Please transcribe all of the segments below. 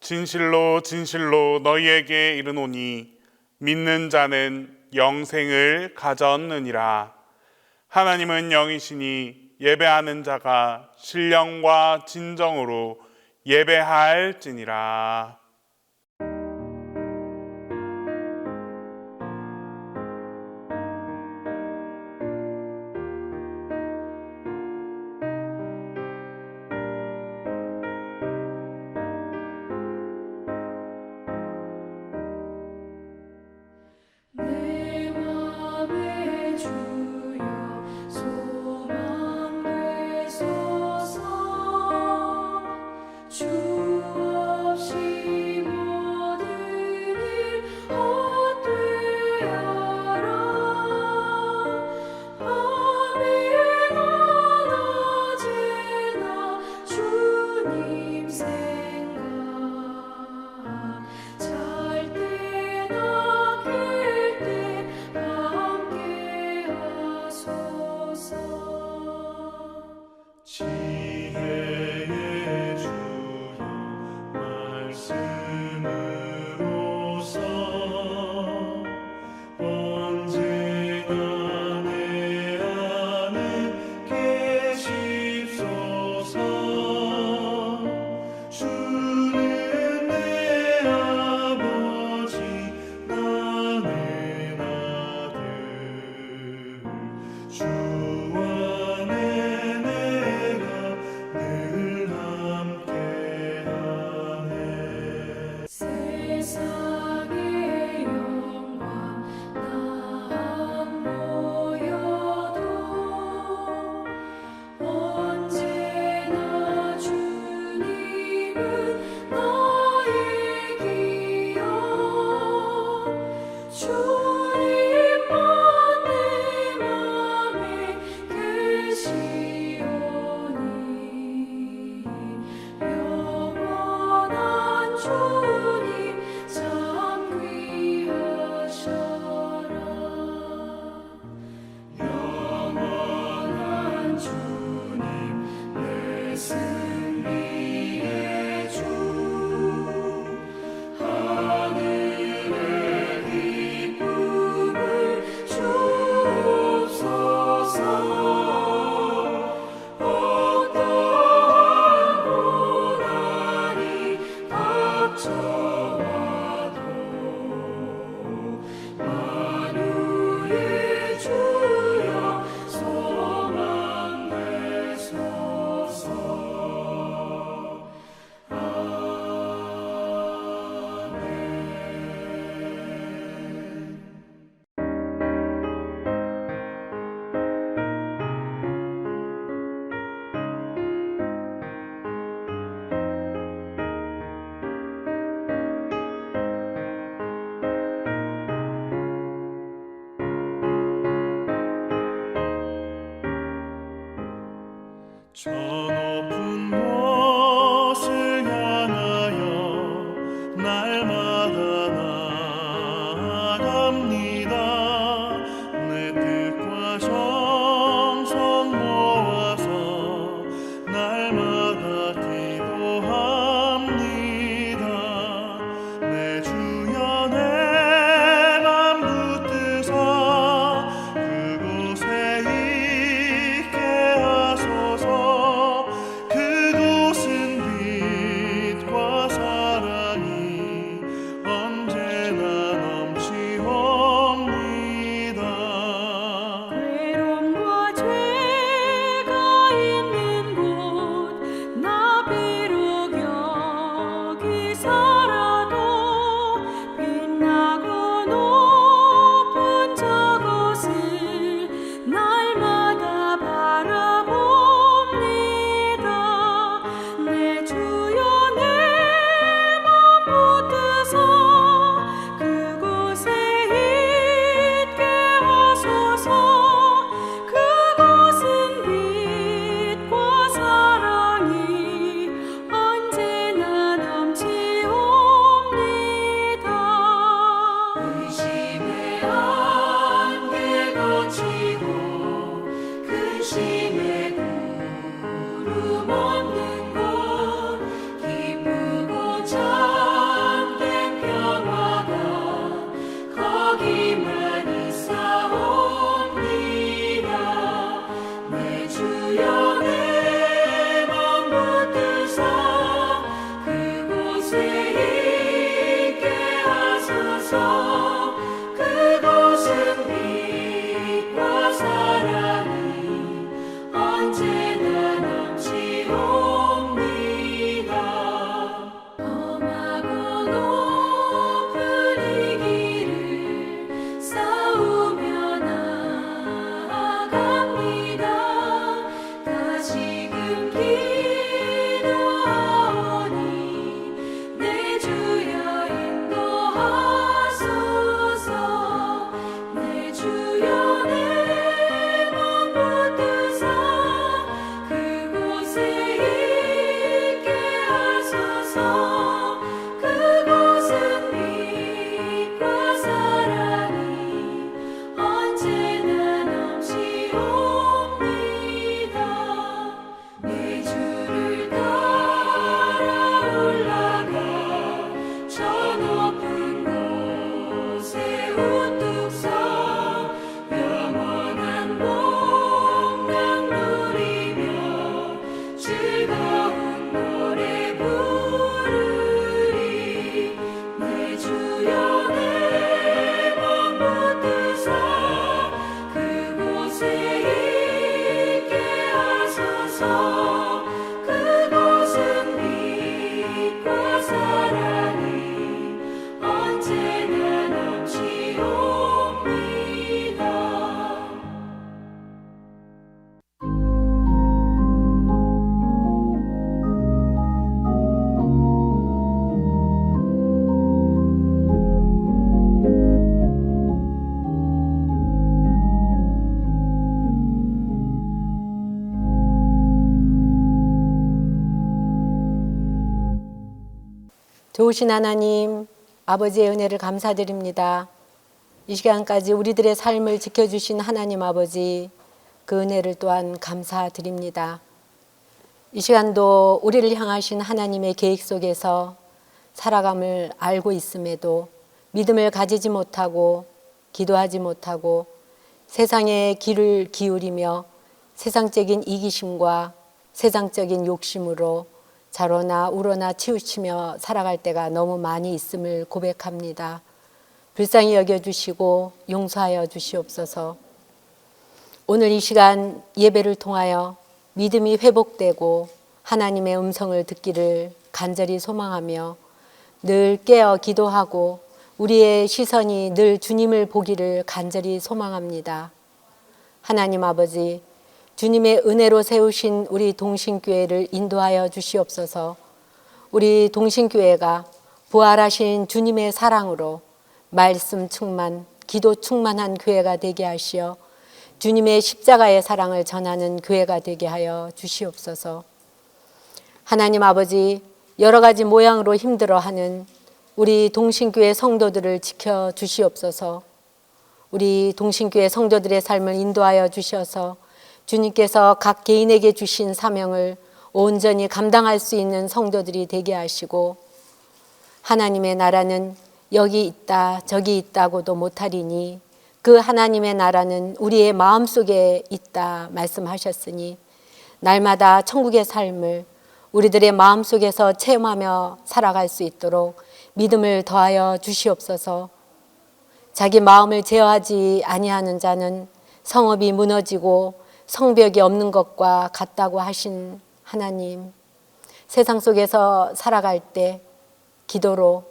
진실로 진실로 너희에게 이르노니 믿는 자는 영생을 가졌느니라. 하나님은 영이시니 예배하는 자가 신령과 진정으로 예배할지니라. 내 맘에 주여 소망 되소서. 주 없이 모든 일 헛되어라. 밤이나 낮에나 주님 생각, 잘 때나 깰 때 함께 하소서. 지혜의 주여 말씀으로서 언제나 내 안에 계십소서. 주는 내 아버지 나는 아들, 주 안에 내가 늘 함께하네. 세상의 영광 다 모여도 언제나 주님은 나의 기여. 주님만 내 맘에 계시오니 영원한 주님 참 귀하셔라. 영원한 주님 내 승리의 주, 하늘의 기쁨 여기만 있사옵니다. 내 주여 내 맘 붙드사 그곳에 있게 하소서. 그곳은 빛과 사랑이 언제나 넘치옵니다. 험하고 높은 이 길을 싸우며 나아갑니다. 다시금 기도하오니 내 주여 인도하소서. 내 주여 내 맘 붙드사 그곳에 있게 하소서. 그곳은 빛과 사랑이 언제나 넘치옵니다. 내 주를 따라 올라가 저 높은 곳에 우뚝 서 영원한 복락 누리며 즐거운 노래 부르리. 내 주여 내 맘 붙드사 그곳에 있게 하소서. 그곳은 빛과 사랑이 언제나 넘치옵니다. 좋으신 하나님, 아버지의 은혜를 감사드립니다. 이 시간까지 우리들의 삶을 지켜주신 하나님 아버지, 그 은혜를 또한 감사드립니다. 이 시간도 우리를 향하신 하나님의 계획 속에서 살아감을 알고 있음에도 믿음을 가지지 못하고 기도하지 못하고 세상에 귀를 기울이며 세상적인 이기심과 세상적인 욕심으로 자로나 우러나 치우치며 살아갈 때가 너무 많이 있음을 고백합니다. 불쌍히 여겨주시고 용서하여 주시옵소서. 오늘 이 시간 예배를 통하여 믿음이 회복되고 하나님의 음성을 듣기를 간절히 소망하며 늘 깨어 기도하고 우리의 시선이 늘 주님을 보기를 간절히 소망합니다. 하나님 아버지, 주님의 은혜로 세우신 우리 동신교회를 인도하여 주시옵소서. 우리 동신교회가 부활하신 주님의 사랑으로 말씀 충만, 기도 충만한 교회가 되게 하시어 주님의 십자가의 사랑을 전하는 교회가 되게 하여 주시옵소서. 하나님 아버지, 여러 가지 모양으로 힘들어하는 우리 동신교회 성도들을 지켜 주시옵소서. 우리 동신교회 성도들의 삶을 인도하여 주셔서 주님께서 각 개인에게 주신 사명을 온전히 감당할 수 있는 성도들이 되게 하시고 하나님의 나라는 여기 있다 저기 있다고도 못하리니 그 하나님의 나라는 우리의 마음속에 있다 말씀하셨으니 날마다 천국의 삶을 우리들의 마음속에서 체험하며 살아갈 수 있도록 믿음을 더하여 주시옵소서. 자기 마음을 제어하지 아니하는 자는 성읍이 무너지고 성벽이 없는 것과 같다고 하신 하나님, 세상 속에서 살아갈 때 기도로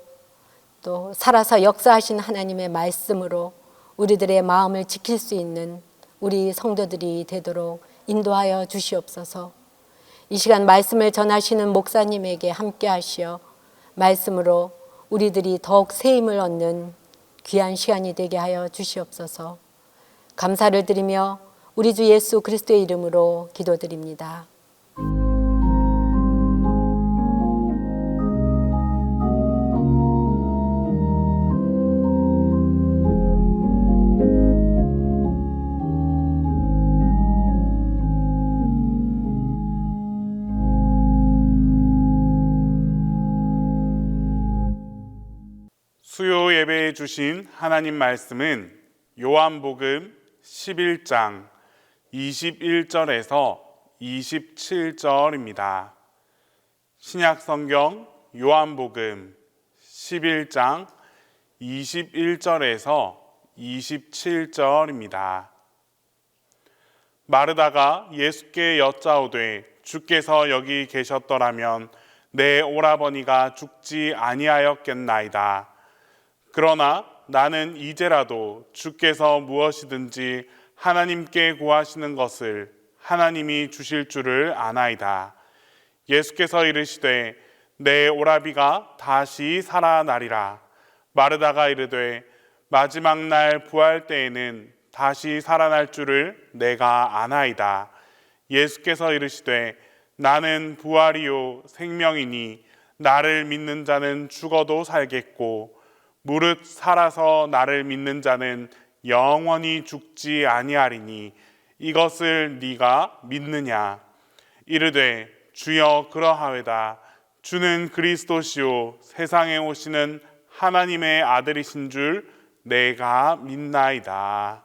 또 살아서 역사하신 하나님의 말씀으로 우리들의 마음을 지킬 수 있는 우리 성도들이 되도록 인도하여 주시옵소서. 이 시간 말씀을 전하시는 목사님에게 함께 하시어 말씀으로 우리들이 더욱 새 힘을 얻는 귀한 시간이 되게 하여 주시옵소서. 감사를 드리며 우리 주 예수 그리스도의 이름으로 기도드립니다. 수요 예배해 주신 하나님 말씀은 요한복음 11장 21절에서 27절입니다. 신약성경 요한복음 11장 21절에서 27절입니다. 마르다가 예수께 여짜오되 주께서 여기 계셨더라면 내 오라버니가 죽지 아니하였겠나이다. 그러나 나는 이제라도 주께서 무엇이든지 하나님께 구하시는 것을 하나님이 주실 줄을 아나이다. 예수께서 이르시되 내 오라비가 다시 살아나리라. 마르다가 이르되 마지막 날 부활 때에는 다시 살아날 줄을 내가 아나이다. 예수께서 이르시되 나는 부활이요 생명이니 나를 믿는 자는 죽어도 살겠고 무릇 살아서 나를 믿는 자는 영원히 죽지 아니하리니 이것을 네가 믿느냐? 이르되 주여 그러하외다. 주는 그리스도시요 세상에 오시는 하나님의 아들이신 줄 내가 믿나이다.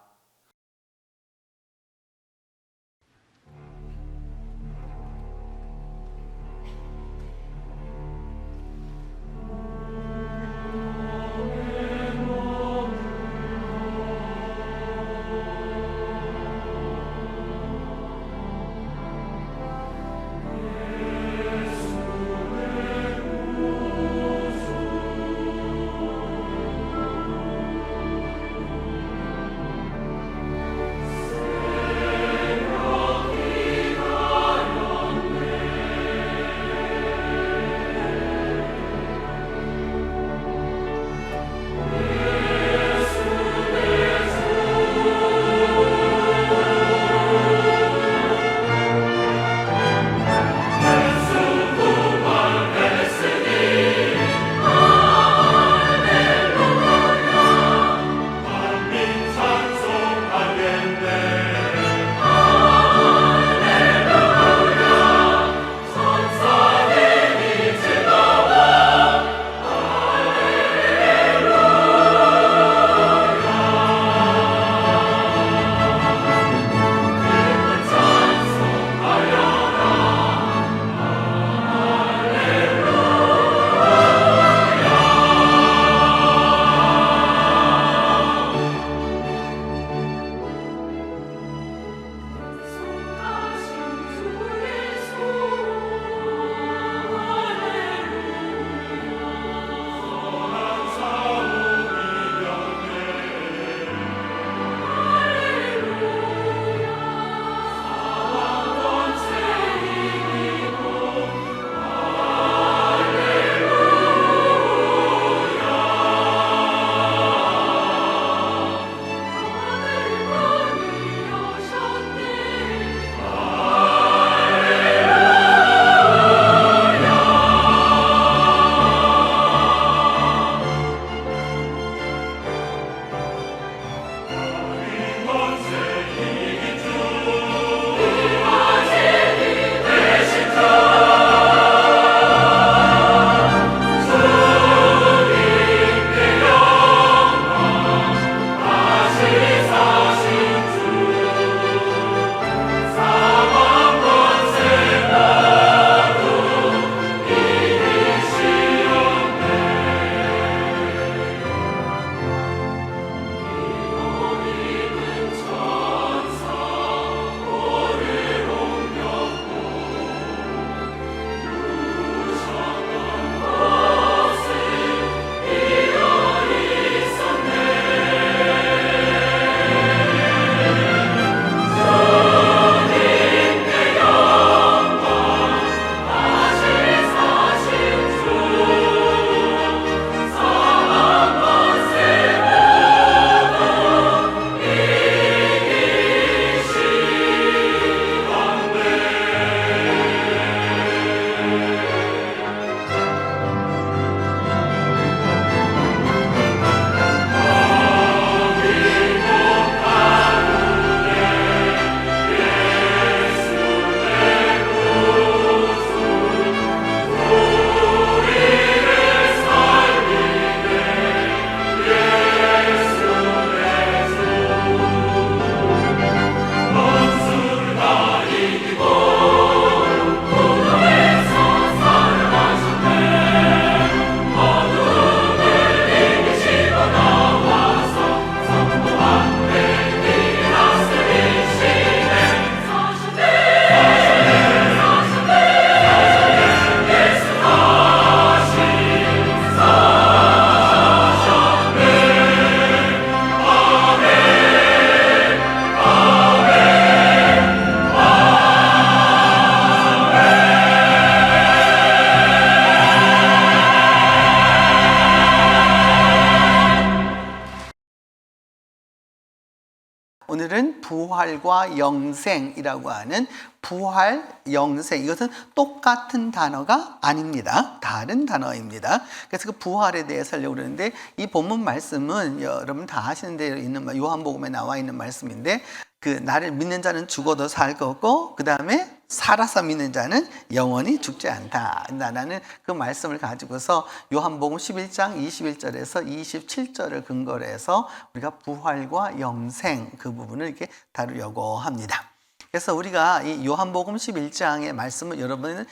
오늘은 부활과 영생이라고 하는 부활, 영생, 이것은 똑같은 단어가 아닙니다. 다른 단어입니다. 그래서 그 부활에 대해서 하려고 그러는데, 이 본문 말씀은 여러분 다 아시는 대로 있는 요한복음에 나와 있는 말씀인데, 그 나를 믿는 자는 죽어도 살 거고, 그 다음에 살아서 믿는 자는 영원히 죽지 않다. 나는 그 말씀을 가지고서 요한복음 11장 21절에서 27절을 근거로 해서 우리가 부활과 영생 그 부분을 이렇게 다루려고 합니다. 그래서 우리가 이 요한복음 11장의 말씀을 여러분은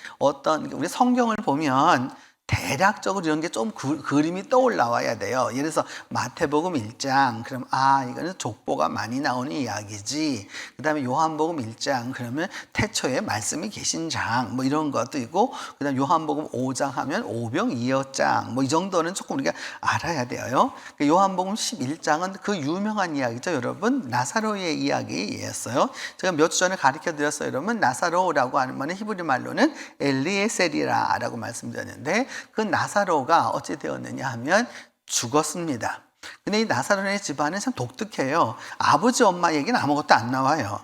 우리 성경을 보면 대략적으로 이런 게 좀 그림이 떠올라와야 돼요. 예를 들어서 마태복음 1장, 그럼 이거는 족보가 많이 나오는 이야기지. 그 다음에 요한복음 1장, 그러면 태초에 말씀이 계신 장, 뭐 이런 것도 있고, 그 다음에 요한복음 5장 하면 오병이어장, 뭐 이 정도는 조금 우리가 알아야 돼요. 요한복음 11장은 그 유명한 이야기죠, 여러분. 나사로의 이야기였어요. 제가 몇 주 전에 가르쳐 드렸어요, 여러분. 나사로라고 하는 말은 히브리 말로는 엘리에셀이라고 말씀드렸는데, 그 나사로가 어찌 되었느냐 하면 죽었습니다. 근데 이 나사로의 집안은 참 독특해요. 아버지 엄마 얘기는 아무것도 안 나와요.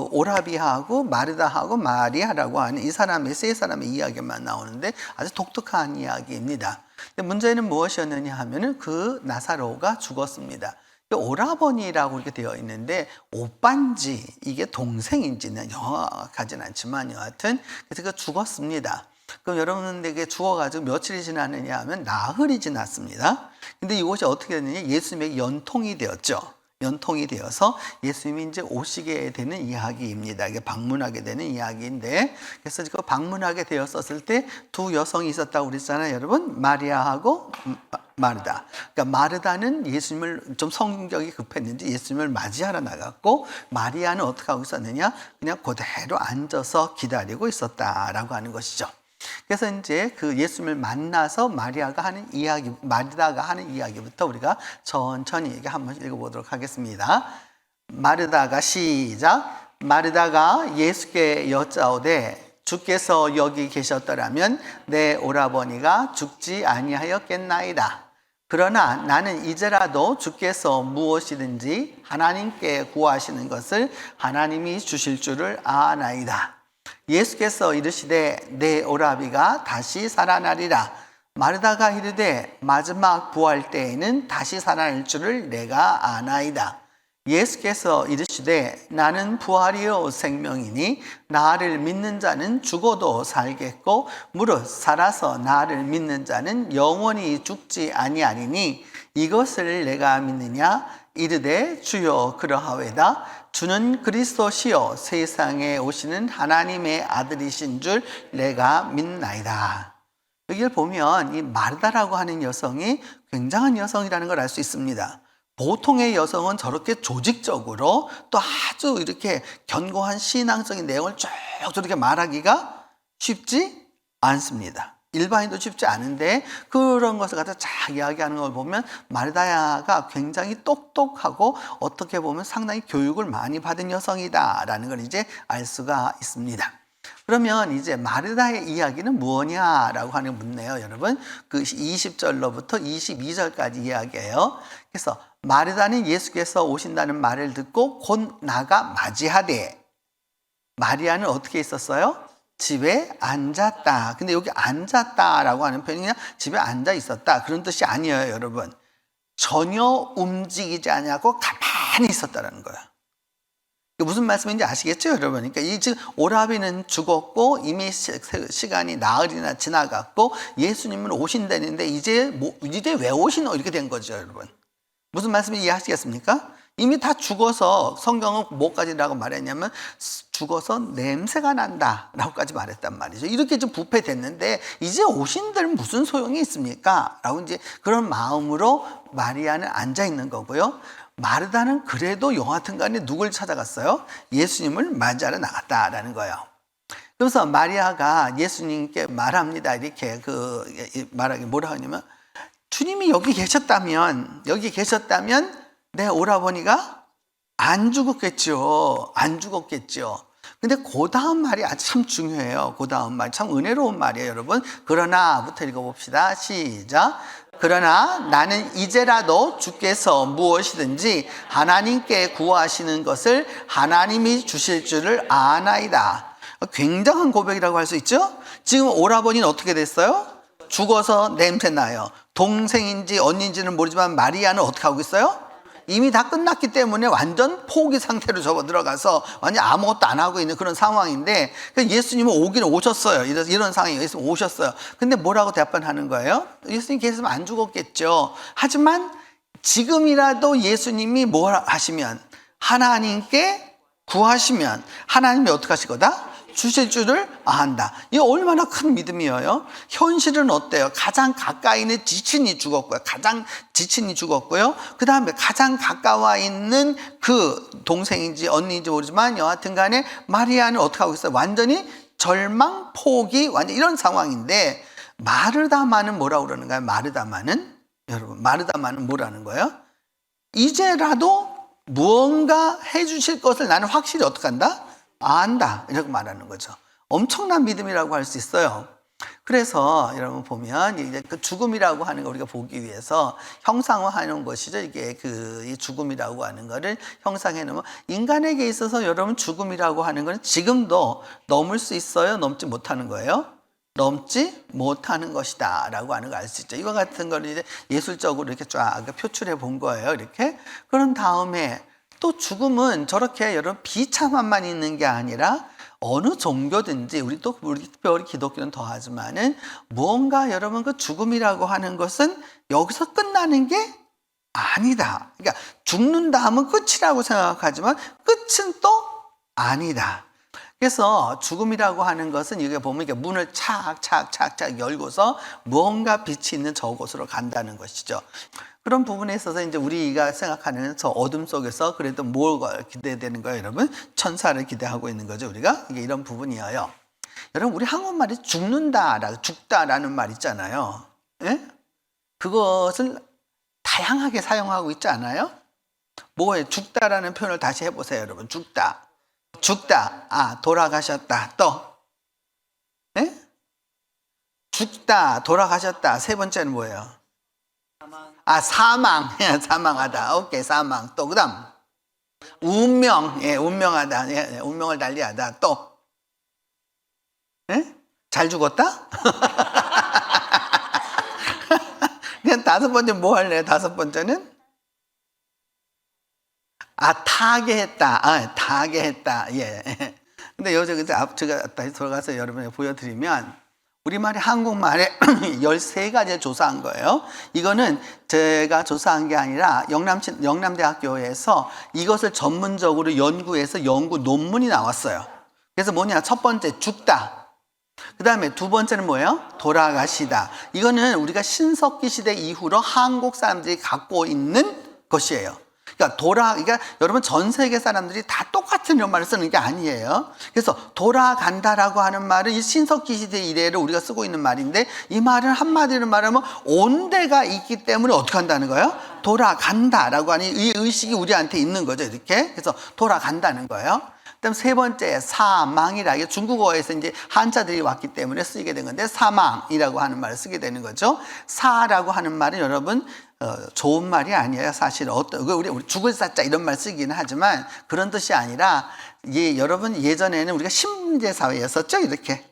오라비하고 마르다하고 마리아라고 하는 이 사람의 세 사람의 이야기만 나오는데 아주 독특한 이야기입니다. 근데 문제는 무엇이었느냐 하면은 그 나사로가 죽었습니다. 오라버니라고 이렇게 되어 있는데 오빠인지 이게 동생인지는 정확하진 않지만 여하튼 그래서 죽었습니다. 그럼 여러분에게 죽어가지고 며칠이 지났느냐 하면 나흘이 지났습니다. 근데 이것이 어떻게 됐느냐, 예수님의 연통이 되었죠. 연통이 되어서 예수님이 이제 오시게 되는 이야기입니다. 이게 방문하게 되는 이야기인데, 그래서 그 방문하게 되었었을 때 두 여성이 있었다고 그랬잖아요, 여러분. 마리아하고 마르다. 그러니까 마르다는 예수님을 좀 성격이 급했는지 예수님을 맞이하러 나갔고, 마리아는 어떻게 하고 있었느냐, 그냥 그대로 앉아서 기다리고 있었다라고 하는 것이죠. 그래서 이제 그 예수님을 만나서 마리다가 하는 이야기부터 우리가 천천히 얘기 한번 읽어보도록 하겠습니다. 마르다가 시작. 마르다가 예수께 여짜오되 주께서 여기 계셨더라면 내 오라버니가 죽지 아니하였겠나이다. 그러나 나는 이제라도 주께서 무엇이든지 하나님께 구하시는 것을 하나님이 주실 줄을 아나이다. 예수께서 이르시되 내 오라비가 다시 살아나리라. 마르다가 이르되 마지막 부활 때에는 다시 살아날 줄을 내가 아나이다. 예수께서 이르시되 나는 부활이요 생명이니 나를 믿는 자는 죽어도 살겠고 무릇 살아서 나를 믿는 자는 영원히 죽지 아니하리니 이것을 내가 믿느냐. 이르되 주여 그러하외다. 주는 그리스도시요 세상에 오시는 하나님의 아들이신 줄 내가 믿나이다. 여기를 보면 이 마르다라고 하는 여성이 굉장한 여성이라는 걸 알 수 있습니다. 보통의 여성은 저렇게 조직적으로 또 아주 이렇게 견고한 신앙적인 내용을 쭉 저렇게 말하기가 쉽지 않습니다. 일반인도 쉽지 않은데 그런 것을 갖다 쫙 이야기하는 걸 보면 마르다가 굉장히 똑똑하고 어떻게 보면 상당히 교육을 많이 받은 여성이다라는 걸 이제 알 수가 있습니다. 그러면 이제 마르다의 이야기는 뭐냐라고 하는 묻네요, 여러분. 그 20절로부터 22절까지 이야기예요. 그래서 마르다는 예수께서 오신다는 말을 듣고 곧 나가 맞이하되, 마리아는 어떻게 있었어요? 집에 앉았다. 근데 여기 앉았다라고 하는 표현이 그냥 집에 앉아 있었다 그런 뜻이 아니에요, 여러분. 전혀 움직이지 않고 가만히 있었다라는 거예요. 무슨 말씀인지 아시겠죠, 여러분? 그러니까 이 지금 오라비는 죽었고 이미 시간이 나흘이나 지나갔고 예수님은 오신다는데 이제 왜 오시노? 이렇게 된 거죠, 여러분. 무슨 말씀인지 이해하시겠습니까? 이미 다 죽어서 성경은 뭐까지라고 말했냐면 죽어서 냄새가 난다 라고까지 말했단 말이죠. 이렇게 좀 부패됐는데 이제 오신들 무슨 소용이 있습니까? 라고 이제 그런 마음으로 마리아는 앉아 있는 거고요. 마르다는 그래도 여하튼 간에 누굴 찾아갔어요? 예수님을 맞이하러 나갔다라는 거예요. 그래서 마리아가 예수님께 말합니다. 이렇게 말하기 뭐라 하냐면 주님이 여기 계셨다면 내 오라버니가 안 죽었겠죠. 근데 그 다음 말이 아주 참 중요해요. 그 다음 말 참 은혜로운 말이에요, 여러분. 그러나부터 읽어봅시다. 시작. 그러나 나는 이제라도 주께서 무엇이든지 하나님께 구하시는 것을 하나님이 주실 줄을 아나이다. 굉장한 고백이라고 할 수 있죠. 지금 오라버니는 어떻게 됐어요? 죽어서 냄새 나요. 동생인지 언니인지는 모르지만 마리아는 어떻게 하고 있어요? 이미 다 끝났기 때문에 완전 포기 상태로 접어 들어가서 완전 아무것도 안 하고 있는 그런 상황인데, 예수님은 오기는 오셨어요. 이런 상황이 예수님 오셨어요. 근데 뭐라고 대답하는 거예요? 예수님 계셨으면 안 죽었겠죠. 하지만 지금이라도 예수님이 뭘 하시면, 하나님께 구하시면 하나님이 어떻게 하실 거다? 주실 줄을 안다. 이게 얼마나 큰 믿음이에요. 현실은 어때요? 가장 가까이 있는 지친이 죽었고요. 가장 지친이 죽었고요. 그 다음에 가장 가까워 있는 그 동생인지 언니인지 모르지만 여하튼 간에 마리아는 어떻게 하고 있어요? 완전히 절망, 포기, 완전 이런 상황인데, 마르다마는 뭐라고 그러는가요? 마르다마는, 여러분, 마르다마는 뭐라는 거예요? 이제라도 무언가 해주실 것을 나는 확실히 어떻게 한다? 안다, 이렇게 말하는 거죠. 엄청난 믿음이라고 할 수 있어요. 그래서 여러분 보면 이제 그 죽음이라고 하는 거 우리가 보기 위해서 형상화하는 것이죠. 이게 이 죽음이라고 하는 거를 형상해 놓으면, 인간에게 있어서 여러분 죽음이라고 하는 거는 지금도 넘을 수 있어요? 넘지 못하는 거예요? 넘지 못하는 것이다 라고 하는 걸 알 수 있죠. 이와 같은 걸 이제 예술적으로 이렇게 쫙 표출해 본 거예요. 이렇게. 그런 다음에 또 죽음은 저렇게 여러분 비참함만 있는 게 아니라 어느 종교든지, 우리 특별히 기독교는 더하지만은 무언가 여러분 그 죽음이라고 하는 것은 여기서 끝나는 게 아니다. 그러니까 죽는다 하면 끝이라고 생각하지만 끝은 또 아니다. 그래서 죽음이라고 하는 것은 이게 보면 이게 문을 착착착착 열고서 무언가 빛이 있는 저곳으로 간다는 것이죠. 그런 부분에 있어서 이제 우리가 생각하는 저 어둠 속에서 그래도 뭘 기대되는 거예요, 여러분? 천사를 기대하고 있는 거죠, 우리가. 이게 이런 부분이에요. 여러분, 우리 한국말이 죽다라는 말 있잖아요. 예? 그것을 다양하게 사용하고 있지 않아요? 뭐예요? 죽다라는 표현을 다시 해보세요, 여러분. 죽다. 돌아가셨다. 또. 예? 죽다, 돌아가셨다. 세 번째는 뭐예요? 사망. 사망하다. 오케이, 사망. 또, 그 다음. 운명. 운명하다. 운명을 달리하다. 또. 잘 죽었다? 그냥 다섯 번째 뭐 할래요? 다섯 번째는? 타계했다. 타계했다. 예. 근데 제가 다시 돌아가서 여러분에게 보여드리면, 우리말이 한국말에 13가지 조사한 거예요. 이거는 제가 조사한 게 아니라 영남대학교에서 이것을 전문적으로 연구해서 연구 논문이 나왔어요. 그래서 뭐냐? 첫 번째, 죽다. 그 다음에 두 번째는 뭐예요? 돌아가시다. 이거는 우리가 신석기 시대 이후로 한국 사람들이 갖고 있는 것이에요. 그러니까 여러분 전 세계 사람들이 다 똑같은 이런 말을 쓰는 게 아니에요. 그래서 돌아간다라고 하는 말은 이 신석기 시대 이래로 우리가 쓰고 있는 말인데, 이 말은 한마디로 말하면 온데가 있기 때문에 어떻게 한다는 거예요? 돌아간다라고 하는 이 의식이 우리한테 있는 거죠, 이렇게. 그래서 돌아간다는 거예요. 그다음 세 번째, 사망이라. 이게 중국어에서 이제 한자들이 왔기 때문에 쓰게 된 건데, 사망이라고 하는 말을 쓰게 되는 거죠. 사라고 하는 말은 여러분 좋은 말이 아니에요. 사실 우리 죽을 사자 이런 말 쓰기는 하지만 그런 뜻이 아니라, 여러분 예전에는 우리가 신분제 사회였었죠. 이렇게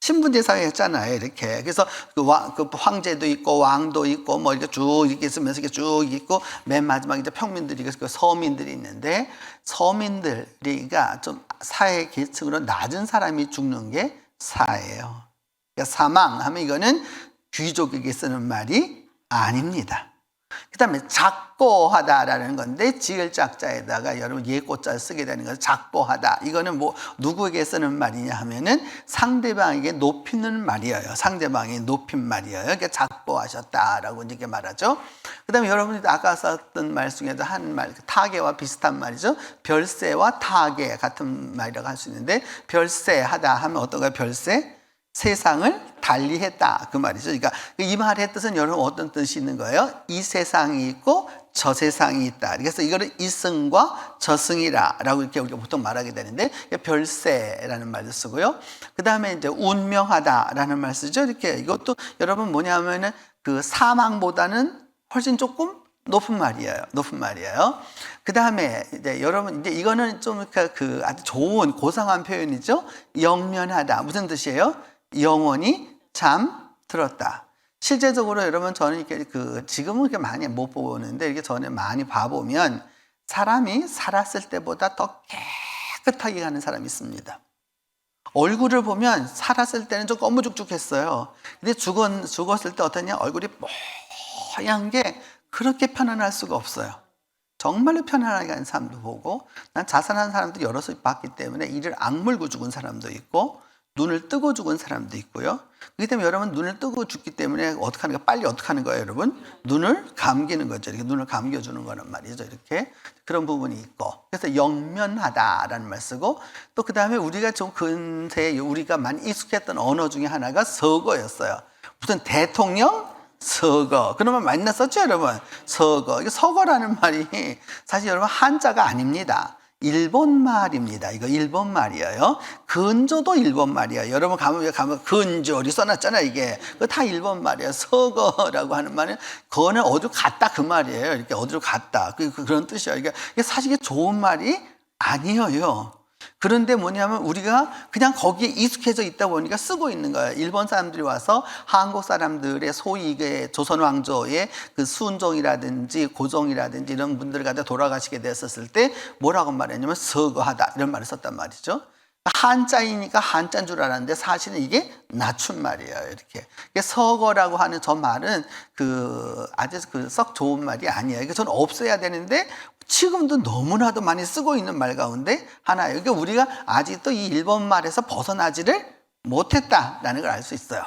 신분제 사회였잖아요. 이렇게. 그래서 그 황제도 있고 왕도 있고 뭐 이렇게 쭉 이렇게 있으면서 이렇게 쭉 있고, 맨 마지막에 이제 평민들이, 그 서민들이 있는데, 서민들이가 좀 사회 계층으로 낮은 사람이 죽는 게 사예요. 그러니까 사망하면 이거는 귀족에게 쓰는 말이 아닙니다. 그 다음에 작보하다라는 건데, 지을 짝자에다가 여러분 예꼬자를 쓰게 되는 거죠. 작보하다. 이거는 뭐 누구에게 쓰는 말이냐 하면은 상대방에게 높이는 말이에요. 상대방이 높인 말이에요. 그러니까 작보하셨다라고 이렇게 말하죠. 그 다음에 여러분이 아까 썼던 말 중에도 한 말, 타계와 비슷한 말이죠. 별세와 타계 같은 말이라고 할 수 있는데, 별세하다 하면 어떤가요? 별세? 세상을 달리했다, 그 말이죠. 그러니까 이 말의 뜻은 여러분 어떤 뜻이 있는 거예요? 이 세상이 있고 저 세상이 있다. 그래서 이거를 이승과 저승이라라고 이렇게 우리가 보통 말하게 되는데 별세라는 말도 쓰고요. 그 다음에 이제 운명하다라는 말 쓰죠. 이렇게 이것도 여러분 뭐냐면은 그 사망보다는 훨씬 조금 높은 말이에요. 높은 말이에요. 그 다음에 이제 여러분 이제 이거는 좀 그 아주 좋은 고상한 표현이죠. 영면하다 무슨 뜻이에요? 영원히 잠들었다. 실제적으로 여러분 저는 이렇게 지금은 이렇게 많이 못 보는데 이렇게 전에 많이 봐보면 사람이 살았을 때보다 더 깨끗하게 가는 사람이 있습니다. 얼굴을 보면 살았을 때는 좀 거무죽죽했어요. 근데 죽었을 때 어떠냐? 얼굴이 뽀얀 게 그렇게 편안할 수가 없어요. 정말로 편안하게 가는 사람도 보고 난 자살한 사람도 여럿을 봤기 때문에 이를 악물고 죽은 사람도 있고 눈을 뜨고 죽은 사람도 있고요. 그렇기 때문에 여러분 눈을 뜨고 죽기 때문에 어떻게 하는 거 빨리 어떻게 하는 거예요, 여러분? 눈을 감기는 거죠. 이렇게 눈을 감겨주는 거란 말이죠. 이렇게 그런 부분이 있고 그래서 영면하다라는 말 쓰고 또 그 다음에 우리가 좀 근세에 우리가 많이 익숙했던 언어 중에 하나가 서거였어요. 무슨 대통령 서거 그런 말 많이 썼죠, 여러분. 서거 이게 서거라는 말이 사실 여러분 한자가 아닙니다. 일본 말입니다. 이거 일본 말이에요. 근조도 일본 말이에요. 여러분 가면 근조 이렇게 써놨잖아요. 이게 그거 다 일본 말이에요. 서거라고 하는 말은 거는 어디로 갔다 그 말이에요. 이렇게 어디로 갔다 그런 뜻이에요. 이게 사실 이게 좋은 말이 아니에요. 그런데 뭐냐면 우리가 그냥 거기에 익숙해져 있다 보니까 쓰고 있는 거예요. 일본 사람들이 와서 한국 사람들의 소위 이게 조선 왕조의 그 순종이라든지 고종이라든지 이런 분들 갖다 돌아가시게 됐었을 때 뭐라고 말했냐면 서거하다 이런 말을 썼단 말이죠. 한자이니까 한자인 줄 알았는데 사실은 이게 낮춘말이에요. 이렇게 서거라고 하는 저 말은 아주 썩 좋은 말이 아니에요. 이게 저는 없어야 되는데 지금도 너무나도 많이 쓰고 있는 말 가운데 하나예요. 그러니까 우리가 아직도 이 일본 말에서 벗어나지를 못했다라는 걸 알 수 있어요.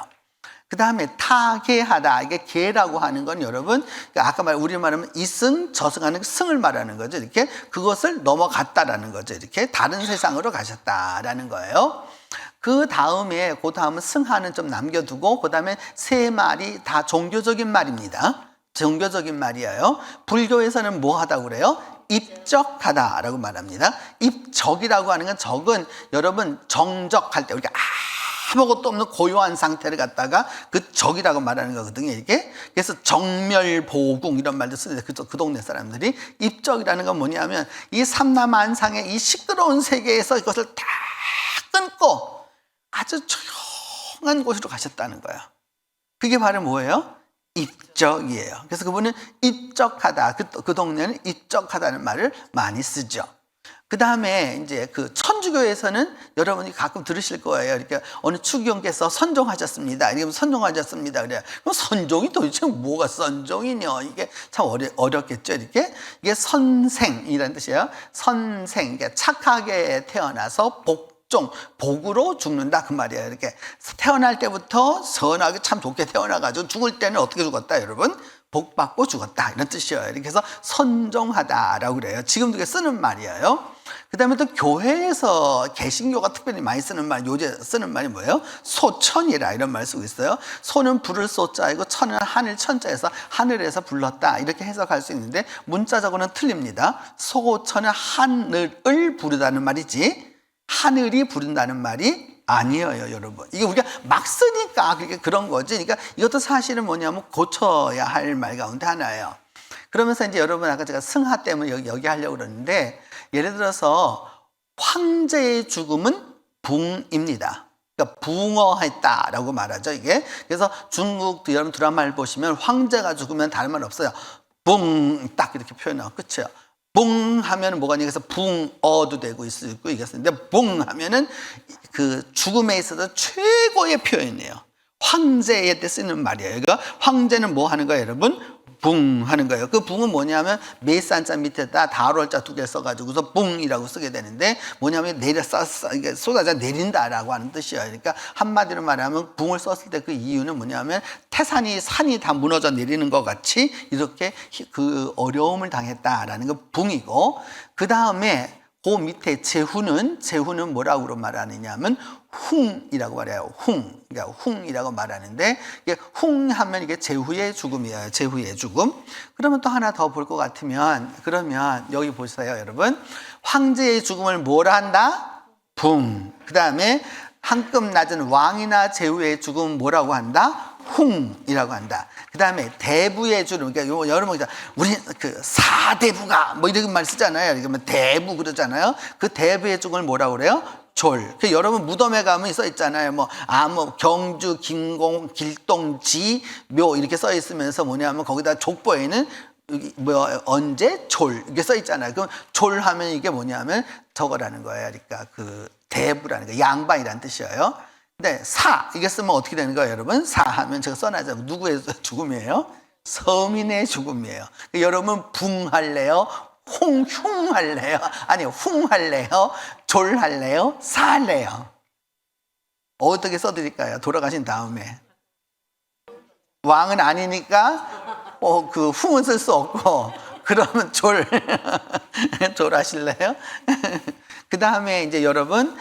그 다음에 타계하다. 이게 계라고 하는 건 여러분, 아까 우리 말하면 이승, 저승하는 승을 말하는 거죠. 이렇게 그것을 넘어갔다라는 거죠. 이렇게 다른 세상으로 가셨다라는 거예요. 그 다음에 승하는 좀 남겨두고 그 다음에 세 말이 다 종교적인 말입니다. 종교적인 말이에요. 불교에서는 뭐 하다고 그래요? 입적하다라고 말합니다. 입적이라고 하는 건 적은 여러분 정적할 때 우리가 아무것도 없는 고요한 상태를 갖다가 그 적이라고 말하는 거거든요. 이게 그래서 정멸보궁 이런 말도 쓰는데 그 동네 사람들이 입적이라는 건 뭐냐면 이 삼라만상의 이 시끄러운 세계에서 이것을 다 끊고 아주 조용한 곳으로 가셨다는 거예요. 그게 바로 뭐예요? 입적이에요. 그래서 그분은 입적하다. 그 동네는 입적하다는 말을 많이 쓰죠. 그 다음에 이제 천주교에서는 여러분이 가끔 들으실 거예요. 이렇게 어느 추기경께서 선종하셨습니다. 이게 선종하셨습니다. 그래요. 그럼 선종이 도대체 뭐가 선종이냐? 이게 참 어렵겠죠. 이게 선생이라는 뜻이에요. 선생, 이게 착하게 태어나서 복으로 죽는다 그 말이에요. 이렇게 태어날 때부터 선하게 참 좋게 태어나가지고 죽을 때는 어떻게 죽었다, 여러분? 복 받고 죽었다 이런 뜻이에요. 이렇게 해서 선종하다라고 그래요. 지금도 쓰는 말이에요. 그 다음에 또 교회에서 개신교가 특별히 많이 쓰는 말, 요새 쓰는 말이 뭐예요? 소천이라 이런 말 쓰고 있어요. 소는 부를 소자이고 천은 하늘 천자에서 하늘에서 불렀다 이렇게 해석할 수 있는데 문자적으로는 틀립니다. 소천은 하늘을 부르다는 말이지 하늘이 부른다는 말이 아니에요, 여러분. 이게 우리가 막 쓰니까 그런 거지. 그러니까 이것도 사실은 뭐냐면 고쳐야 할 말 가운데 하나예요. 그러면서 이제 여러분 아까 제가 승하 때문에 여기 하려고 그러는데 예를 들어서 황제의 죽음은 붕입니다. 그러니까 붕어했다라고 말하죠, 이게. 그래서 중국 여러분 드라마를 보시면 황제가 죽으면 다른 말 없어요. 붕 딱 이렇게 표현하고 끝이에요. 붕 하면 뭐가 있냐, 그래서 붕어도 되고 있고 이겠는데 붕 하면은 그 죽음에 있어서 최고의 표현이에요. 황제에 때 쓰는 말이에요. 그러니까 황제는 뭐 하는 거예요, 여러분? 붕 하는 거예요. 그 붕은 뭐냐면 메산자 밑에다 다롤자 두 개 써가지고서 붕이라고 쓰게 되는데 뭐냐면 이게 쏟아져 내린다라고 하는 뜻이에요. 그러니까 한마디로 말하면 붕을 썼을 때 그 이유는 뭐냐면 산이 다 무너져 내리는 것 같이 이렇게 그 어려움을 당했다라는 거 붕이고 그 다음에 그 밑에 제후는 뭐라고 말하느냐면 훙이라고 말해요. 그러니까 훙이라고 말하는데 이게 훙하면 이게 제후의 죽음이에요. 제후의 죽음. 그러면 또 하나 더 볼 것 같으면 그러면 여기 보세요, 여러분. 황제의 죽음을 뭐라 한다? 붕. 그다음에 한 급 낮은 왕이나 제후의 죽음은 뭐라고 한다? 훙이라고 한다. 그 다음에 대부의 주름, 그러니까 여러분, 우리 그 사대부가 뭐 이런 말 쓰잖아요. 이러면 대부 그러잖아요. 그 대부의 죽음을 뭐라고 그래요? 졸. 그 여러분 무덤에 가면 써 있잖아요. 뭐 경주, 김공, 길동지, 묘 이렇게 써 있으면서 뭐냐면 거기다 족보에는 언제 졸 이게 써 있잖아요. 그럼 졸하면 이게 뭐냐면 저거라는 거예요. 그러니까 그 대부라는 거, 양반이라는 뜻이에요. 근데 사 이게 쓰면 어떻게 되는 거예요, 여러분? 사 하면 제가 써놔서 누구의 죽음이에요? 서민의 죽음이에요. 여러분 붕할래요? 흉할래요? 아니 흉할래요? 졸할래요? 사할래요? 어떻게 써드릴까요? 돌아가신 다음에 왕은 아니니까 그 흉은 쓸 수 없고 그러면 졸하실래요? 그 다음에 이제 여러분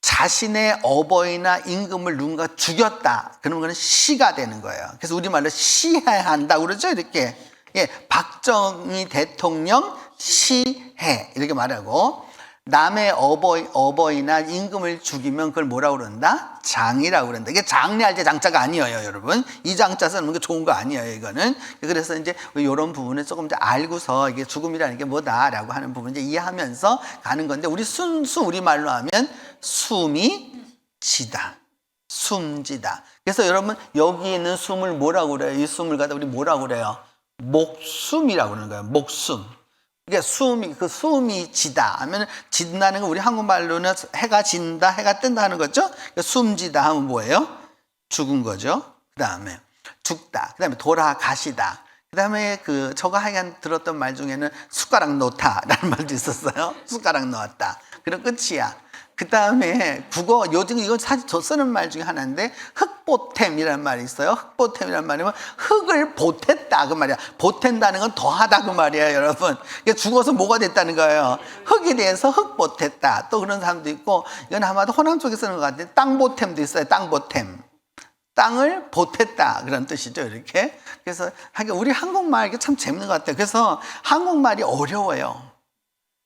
자신의 어버이나 임금을 누군가 죽였다. 그러면 그건 시가 되는 거예요. 그래서 우리말로 시해야 한다 그러죠, 이렇게. 예, 박정희 대통령 시해 이렇게 말하고 남의 어버이나 임금을 죽이면 그걸 뭐라고 그런다? 장이라고 그런다. 이게 장례할 때 장자가 아니에요, 여러분. 이 장자 쓰는 게 좋은 거 아니에요, 이거는. 그래서 이제 이런 부분을 조금 이제 알고서 이게 죽음이라는 게 뭐다라고 하는 부분 이제 이해하면서 가는 건데 우리 순수 우리말로 하면 숨이 지다. 숨지다. 그래서 여러분 여기 있는 숨을 뭐라고 그래요? 이 숨을 갖다 우리 뭐라고 그래요? 목숨이라고 그러는 거예요. 목숨. 이게 숨이 지다 하면 진다는 건 우리 한국말로는 해가 진다, 해가 뜬다 하는 거죠. 그러니까 숨지다 하면 뭐예요? 죽은 거죠. 그 다음에 죽다. 그 다음에 돌아가시다. 그 다음에 저가 하여간 들었던 말 중에는 숟가락 놓다라는 말도 있었어요. 숟가락 놓았다. 그럼 끝이야. 그 다음에 국어, 요즘 이건 사실 저 쓰는 말 중에 하나인데 흙보탬이라는 말이 있어요. 흙보탬이라는 말이면 흙을 보탰다 그 말이야. 보탠다는 건 더하다 그 말이에요, 여러분. 이게 죽어서 뭐가 됐다는 거예요. 흙에 대해서 흙보탰다. 또 그런 사람도 있고 이건 아마도 호남 쪽에 쓰는 것 같아요. 땅보탬도 있어요. 땅보탬. 땅을 보탰다 그런 뜻이죠, 이렇게. 그래서 우리 한국말 이게 참 재밌는 것 같아요. 그래서 한국말이 어려워요.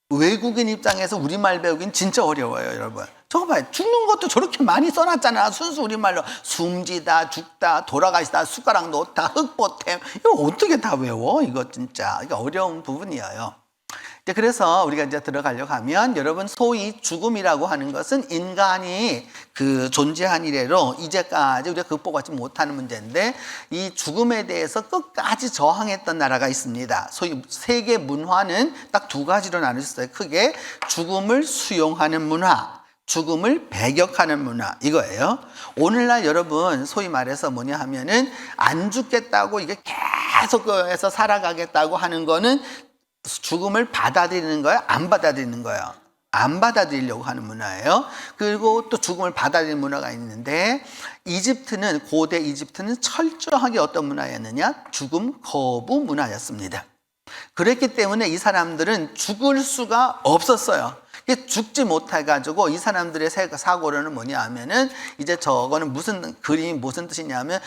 외국인 입장에서 우리말 배우긴 진짜 어려워요, 여러분. 저거 봐요. 죽는 것도 저렇게 많이 써놨잖아. 순수 우리말로. 숨지다, 죽다, 돌아가시다, 숟가락 놓다, 흙보탬. 이거 어떻게 다 외워? 이거 진짜. 이게 어려운 부분이에요. 그래서 우리가 이제 들어가려고 하면 여러분 소위 죽음이라고 하는 것은 인간이 존재한 이래로 이제까지 우리가 극복하지 못하는 문제인데 이 죽음에 대해서 끝까지 저항했던 나라가 있습니다. 소위 세계 문화는 딱 두 가지로 나누었어요. 크게 죽음을 수용하는 문화, 죽음을 배격하는 문화 이거예요. 오늘날 여러분 소위 말해서 뭐냐 하면은 안 죽겠다고 이게 계속해서 살아가겠다고 하는 거는 죽음을 받아들이는 거예요? 안 받아들이는 거예요? 안 받아들이려고 하는 문화예요. 그리고 또 죽음을 받아들이는 문화가 있는데 고대 이집트는 철저하게 어떤 문화였느냐? 죽음 거부 문화였습니다. 그랬기 때문에 이 사람들은 죽을 수가 없었어요. 죽지 못해가지고 이 사람들의 사고로는 뭐냐 하면은 이제 저거는 그림이 무슨 뜻이냐면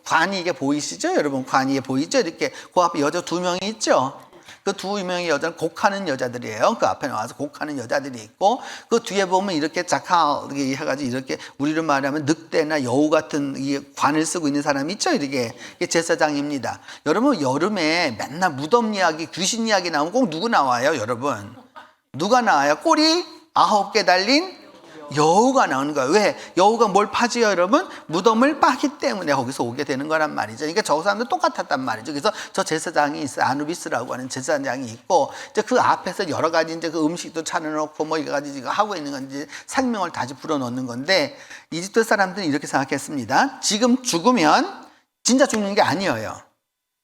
관이 이게 보이시죠? 여러분 관이 이게 보이죠? 이렇게 그 앞에 여자 2명이 있죠? 그 2명의 여자는 곡하는 여자들이에요. 그 앞에 나와서 곡하는 여자들이 있고 그 뒤에 보면 이렇게 작하게 해가지고 이렇게 우리로 말하면 늑대나 여우 같은 이 관을 쓰고 있는 사람이 있죠. 이게 제사장입니다. 여러분 여름에 맨날 무덤 이야기, 귀신 이야기 나오면 꼭 누구 나와요, 여러분? 누가 나와요? 꼬리 9개 달린 여우가 나오는 거예요. 왜? 여우가 뭘 파지요, 여러분? 무덤을 빠기 때문에 거기서 오게 되는 거란 말이죠. 그러니까 저 사람도 똑같았단 말이죠. 그래서 저 제사장이 있어요. 아누비스라고 하는 제사장이 있고, 이제 그 앞에서 여러 가지 이제 그 음식도 차려놓고 뭐 이거 가지 지금 하고 있는 건 이제 생명을 다시 불어넣는 건데, 이집트 사람들은 이렇게 생각했습니다. 지금 죽으면 진짜 죽는 게 아니에요.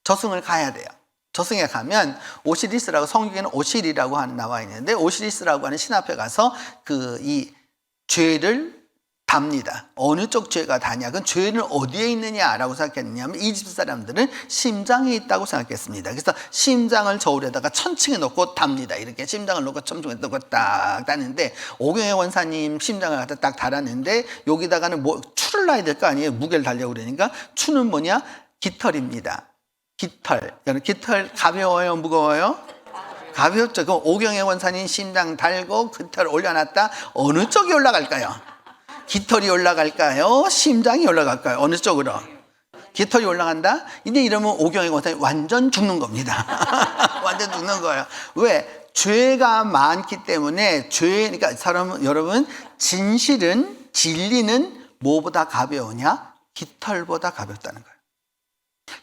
저승을 가야 돼요. 저승에 가면 오시리스라고 성경에는 오시리라고 나와 있는데 오시리스라고 하는 신 앞에 가서 이 죄를 답니다. 어느 쪽 죄가 다냐? 그건 죄는 어디에 있느냐라고 생각했느냐면 이집트 사람들은 심장에 있다고 생각했습니다. 그래서 심장을 저울에다가 천칭에 넣고 답니다. 이렇게 심장을 넣고 천칭에 넣고 딱 따는데 오경의 원사님 심장을 갖다 딱 달았는데 여기다가는 뭐 추를 놔야 될 거 아니에요? 무게를 달려고 그러니까 추는 뭐냐? 깃털입니다. 깃털. 여러분 깃털 가벼워요? 무거워요? 가볍죠. 그럼 오경의 원사님 심장 달고 깃털 올려놨다. 어느 쪽이 올라갈까요? 깃털이 올라갈까요? 심장이 올라갈까요? 어느 쪽으로? 깃털이 올라간다? 이제 이러면 오경의 원사님 완전 죽는 겁니다. 완전 죽는 거예요. 왜? 죄가 많기 때문에 그러니까 여러분 진리는 뭐보다 가벼우냐? 깃털보다 가볍다는 거예요.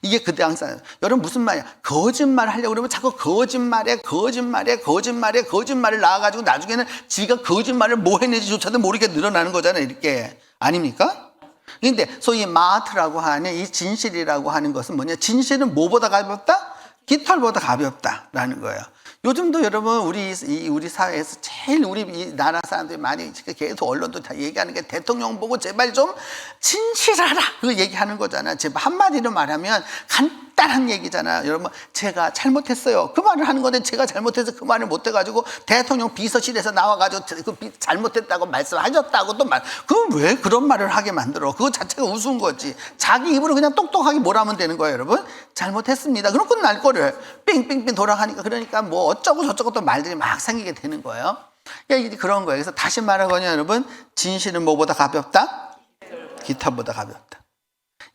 이게 그때 항상 여러분 무슨 말이야? 거짓말 하려고 그러면 자꾸 거짓말을 낳아가지고 나중에는 지가 거짓말을 뭐 했는지조차도 모르게 늘어나는 거잖아요. 이렇게 아닙니까? 그런데 소위 마트라고 하는 이 진실이라고 하는 것은 뭐냐? 진실은 뭐보다 가볍다? 깃털보다 가볍다라는 거예요. 요즘도 여러분 우리 사회에서 제일 우리 이 나라 사람들이 많이 계속 언론도 다 얘기하는 게 대통령 보고 제발 좀 진실하라 그 얘기하는 거잖아. 제발 한마디로 말하면 간단한 얘기잖아. 여러분 제가 잘못했어요. 그 말을 하는 건데 제가 잘못해서 그 말을 못해가지고 대통령 비서실에서 나와가지고 그 잘못했다고 말씀하셨다고 또 그럼 왜 그런 말을 하게 만들어? 그거 자체가 우스운 거지. 자기 입으로 그냥 똑똑하게 뭐라면 되는 거예요. 여러분 잘못했습니다. 그럼 끝날 거를 삥삥삥 돌아가니까 그러니까 뭐 어쩌고 저쩌고 또 말들이 막 생기게 되는 거예요. 이게 그런 거예요. 그래서 다시 말하거든요, 여러분. 진실은 뭐보다 가볍다? 깃털보다 가볍다.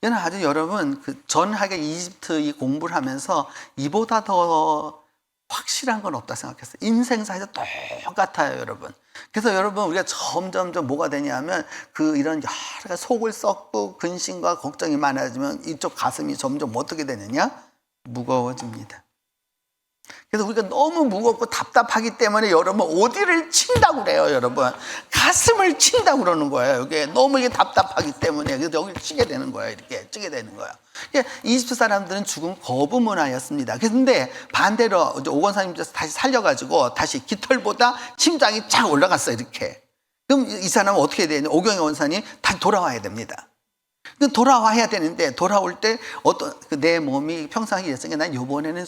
이건 아주 여러분 전하게 이집트 이 공부를 하면서 이보다 더 확실한 건 없다 생각했어요. 인생사에서 똑같아요, 여러분. 그래서 여러분 우리가 점점 뭐가 되냐면 이런 여러 속을 썩고 근심과 걱정이 많아지면 이쪽 가슴이 점점 어떻게 되느냐? 무거워집니다. 그래서 우리가 너무 무겁고 답답하기 때문에 여러분 어디를 친다고 그래요, 여러분. 가슴을 친다고 그러는 거예요. 이게 너무 이게 답답하기 때문에 그래서 여기를 치게 되는 거예요. 이렇게 치게 되는 거예요. 이집트 사람들은 죽음 거부 문화였습니다. 그런데 반대로 오건사님께서 다시 살려가지고 다시 깃털보다 심장이 쫙 올라갔어요. 이렇게. 그럼 이 사람은 어떻게 해야 되냐? 오경의 원사님 다시 돌아와야 됩니다. 돌아와야 되는데 돌아올 때 내 몸이 평상시에 이랬으니까 난 이번에는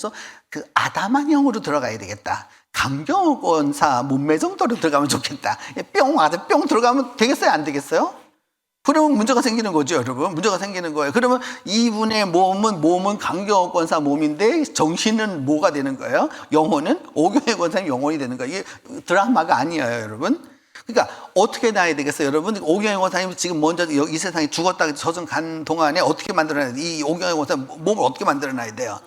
아담한형으로 들어가야 되겠다. 강경원사 몸매 정도로 들어가면 좋겠다. 뿅 와서 뿅 들어가면 되겠어요? 안 되겠어요? 그러면 문제가 생기는 거죠, 여러분. 문제가 생기는 거예요. 그러면 이분의 몸은 강경원사 몸인데 정신은 뭐가 되는 거예요? 영혼은 오경의 권사님 영혼이 되는 거예요. 이게 드라마가 아니에요, 여러분. 그러니까 어떻게 나야 되겠어요, 여러분? 오경의 권사님이 지금 먼저 이 세상에 죽었다 저승 간 동안에 어떻게 만들어놔야 돼요? 이 오경의 권사님 몸을 어떻게 만들어놔야 돼요?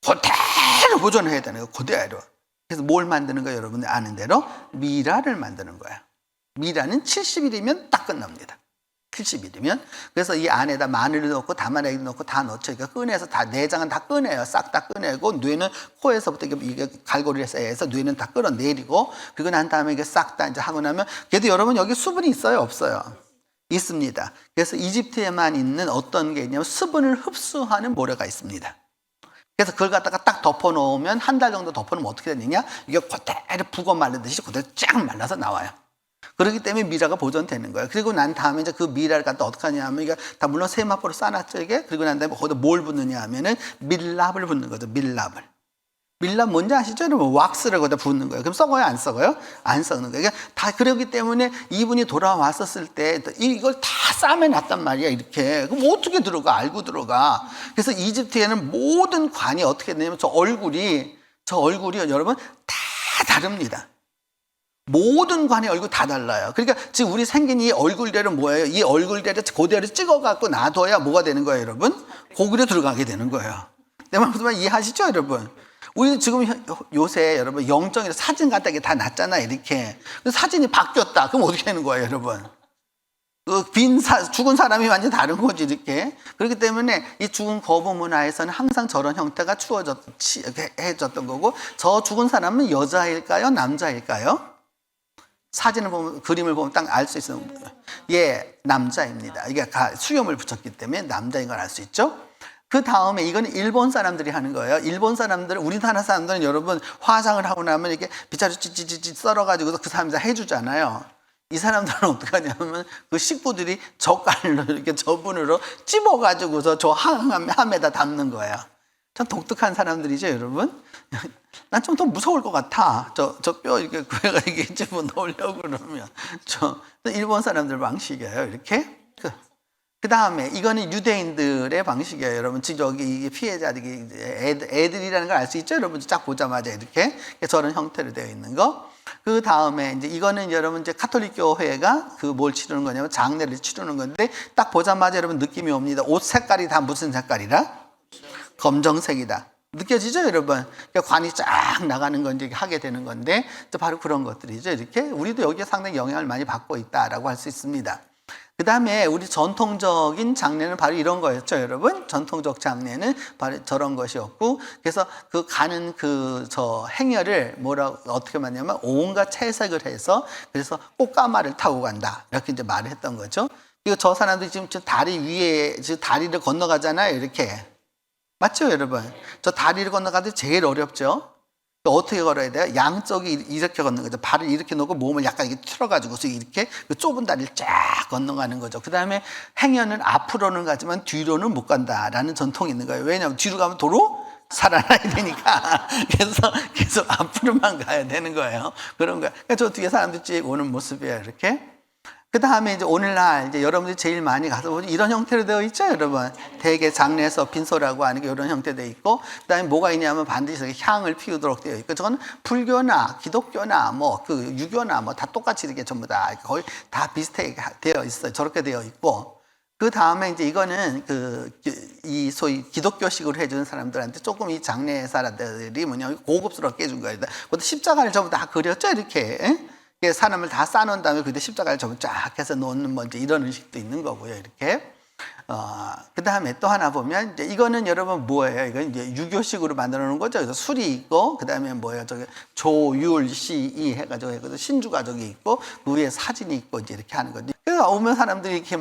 그대로 보존해야 되는 거예요. 그대로. 그래서 뭘 만드는 거예요, 여러분들 아는 대로? 미라를 만드는 거예요. 미라는 70일이면 딱 끝납니다. 70일이면. 그래서 이 안에다 마늘을 넣고 다마내기를 넣고 다 넣죠. 그러니까 꺼내서 다 내장은 다 꺼내요. 싹 다 꺼내고 뇌는 코에서부터 이게 갈고리에 쌓여서 뇌는 다 끌어내리고 그리고 난 다음에 이게 싹 다 이제 하고 나면 그래도 여러분 여기 수분이 있어요, 없어요? 있습니다. 그래서 이집트에만 있는 어떤 게 있냐면 수분을 흡수하는 모래가 있습니다. 그래서 그걸 갖다가 딱 덮어 놓으면 한 달 정도 덮어 놓으면 어떻게 되느냐? 이게 그대로 북어 말르듯이 그대로 쫙 말라서 나와요. 그렇기 때문에 미라가 보존되는 거예요. 그리고 난 다음에 이제 그 미라를 갖다 어떻게 하냐 하면 이게 다 물론 세마포로 싸놨죠, 이게. 그리고 난 다음에 거기다 뭘 붓느냐 하면은 밀랍을 붓는 거죠, 밀랍을. 밀랍 뭔지 아시죠? 여러분 왁스를 거기다 붓는 거예요. 그럼 썩어요, 안 썩어요? 안 썩는 거예요. 그러니까 다 그렇기 때문에 이분이 돌아왔었을 때 이걸 다 싸매놨단 말이야, 이렇게. 그럼 어떻게 들어가? 알고 들어가. 그래서 이집트에는 모든 관이 어떻게 되냐면 저 얼굴이 여러분 다 다릅니다. 모든 관의 얼굴 다 달라요. 그러니까 지금 우리 생긴 이 얼굴대로 뭐예요? 이 얼굴대로 그대로 찍어갖고 놔둬야 뭐가 되는 거예요, 여러분? 거기로 들어가게 되는 거예요. 내 말 무슨 말 이해하시죠, 여러분? 우리 지금 요새 여러분 영정이나 사진 갖다 다 놨잖아요, 이렇게. 사진이 바뀌었다. 그럼 어떻게 하는 거예요, 여러분? 죽은 사람이 완전 다른 거지, 이렇게. 그렇기 때문에 이 죽은 거부 문화에서는 항상 저런 형태가 해졌던 거고, 저 죽은 사람은 여자일까요? 남자일까요? 사진을 보면, 그림을 보면 딱 알 수 있어요. 예, 남자입니다. 이게 수염을 붙였기 때문에 남자인 걸 알 수 있죠. 그 다음에 이거는 일본 사람들이 하는 거예요. 일본 사람들, 우리나라 사람들은 여러분 화장을 하고 나면 이렇게 빗자루 찌찌찌찌 썰어가지고 그 사람이 다 해주잖아요. 이 사람들은 어떻게 하냐면 그 식구들이 젓갈로 이렇게 저분으로 찝어가지고서 저 함에다 담는 거예요. 참 독특한 사람들이죠, 여러분. 난 좀 더 무서울 것 같아. 저 뼈 이렇게 구해가 이게 집어 넣으려고 그러면 일본 사람들 방식이에요. 이렇게. 그 다음에 이거는 유대인들의 방식이에요, 여러분. 지금 여기 피해자들이 애들이라는 걸 알 수 있죠, 여러분. 딱 보자마자 이렇게 저런 형태로 되어 있는 거. 그 다음에 이제 이거는 여러분 이제 카톨릭 교회가 그 뭘 치르는 거냐면 장례를 치르는 건데 딱 보자마자 여러분 느낌이 옵니다. 옷 색깔이 다 무슨 색깔이라? 검정색이다. 느껴지죠, 여러분? 그러니까 관이 쫙 나가는 건 이제 하게 되는 건데 바로 그런 것들이죠. 이렇게 우리도 여기에 상당히 영향을 많이 받고 있다라고 할 수 있습니다. 그 다음에 우리 전통적인 장례는 바로 이런 거였죠, 여러분. 전통적 장례는 바로 저런 것이었고, 그래서 그 가는 저 행여를 어떻게 말하냐면 온갖 채색을 해서 그래서 꽃가마를 타고 간다, 이렇게 이제 말을 했던 거죠. 이거 저 사람들이 지금 다리 위에 지금 다리를 건너가잖아요, 이렇게. 맞죠, 여러분? 저 다리를 건너가도 제일 어렵죠. 어떻게 걸어야 돼요? 양쪽이 이렇게 걷는 거죠. 발을 이렇게 놓고 몸을 약간 이렇게 틀어가지고서 이렇게 그 좁은 다리를 쫙 건너가는 거죠. 그 다음에 행여는 앞으로는 가지만 뒤로는 못 간다라는 전통이 있는 거예요. 왜냐하면 뒤로 가면 도로 살아나야 되니까. 그래서 계속 앞으로만 가야 되는 거예요. 그런 거예요. 그러니까 저 뒤에 사람들 쭉 오는 모습이에요, 이렇게. 그 다음에 이제 오늘날 이제 여러분들이 제일 많이 가서 보니 이런 형태로 되어 있죠, 여러분. 대개 장례에서 빈소라고 하는 게 이런 형태로 되어 있고, 그 다음에 뭐가 있냐면 반드시 향을 피우도록 되어 있고, 저건 불교나 기독교나 유교나 다 똑같이 이렇게 전부 다 거의 다 비슷하게 되어 있어요. 저렇게 되어 있고, 그 다음에 이제 이거는 이 소위 기독교식으로 해주는 사람들한테 조금 이 장례 사람들이 고급스럽게 해준 거예요. 그것도 십자가를 전부 다 그렸죠, 이렇게. 사람을 다 쌓아놓은 다음에 그때 십자가를 쫙 해서 놓는 이제 이런 의식도 있는 거고요, 이렇게. 그 다음에 또 하나 보면, 이제 이거는 여러분 뭐예요? 이건 이제 유교식으로 만들어 놓은 거죠. 그래서 술이 있고, 그 다음에 뭐예요? 저기 조율시이 해가지고 신주가 저기 있고, 그 위에 사진이 있고, 이제 이렇게 하는 거죠. 그래서 오면 사람들이 이렇게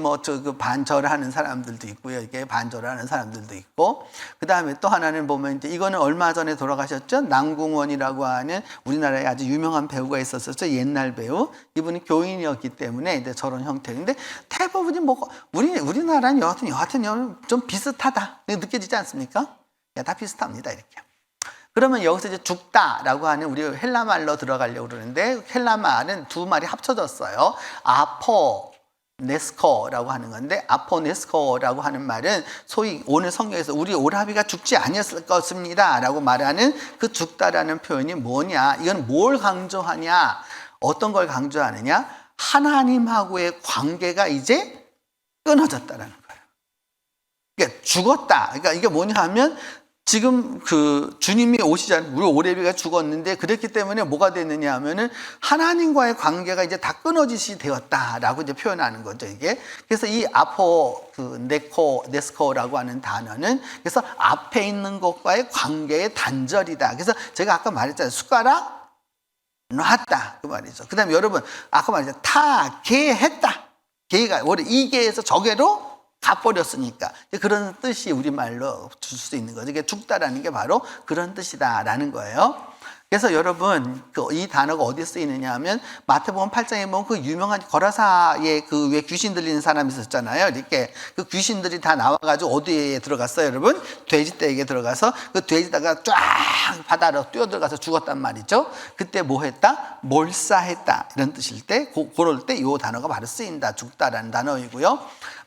반절하는 사람들도 있고요. 이렇게 반절하는 사람들도 있고, 그 다음에 또 하나는 보면 이제 이거는 얼마 전에 돌아가셨죠? 남궁원이라고 하는 우리나라에 아주 유명한 배우가 있었었죠. 옛날 배우. 이분이 교인이었기 때문에 이제 저런 형태인데 대부분이 우리나라는 여하튼 좀 비슷하다. 느껴지지 않습니까? 다 비슷합니다, 이렇게. 그러면 여기서 이제 죽다라고 하는 우리 헬라 말로 들어가려고 그러는데 헬라 말은 두 말이 합쳐졌어요. 아포네스코라고 하는 건데 아포네스코라고 하는 말은 소위 오늘 성경에서 우리 오라비가 죽지 아니었을 것입니다라고 말하는 그 죽다라는 표현이 뭐냐? 이건 뭘 강조하냐? 어떤 걸 강조하느냐? 하나님하고의 관계가 이제 끊어졌다라는 거예요. 그러니까 죽었다. 그러니까 이게 뭐냐 하면 지금 주님이 오시잖아요. 우리 오레비가 죽었는데 그랬기 때문에 뭐가 됐느냐 하면은 하나님과의 관계가 이제 다 끊어지시 되었다라고 이제 표현하는 거죠, 이게. 그래서 이 네스코라고 하는 단어는 그래서 앞에 있는 것과의 관계의 단절이다. 그래서 제가 아까 말했잖아요. 숟가락 놨다. 그 말이죠. 그 다음에 여러분, 아까 말했잖아요. 타개했다. 개가 원래 이 개에서 저 개로 가버렸으니까 그런 뜻이 우리말로 줄 수 있는 거죠. 이게 죽다라는 게 바로 그런 뜻이다라는 거예요. 그래서 여러분 이 단어가 어디 쓰이느냐 하면 마태복음 8장에 보면 그 유명한 거라사에 왜 귀신 들리는 사람이 있었잖아요. 이렇게 그 귀신들이 다 나와가지고 어디에 들어갔어요, 여러분? 돼지떼에게 들어가서 그 돼지다가 쫙 바다로 뛰어들어가서 죽었단 말이죠. 그때 뭐 했다? 몰사했다 이런 뜻일 때 그럴 때 이 단어가 바로 쓰인다. 죽다라는 단어이고요.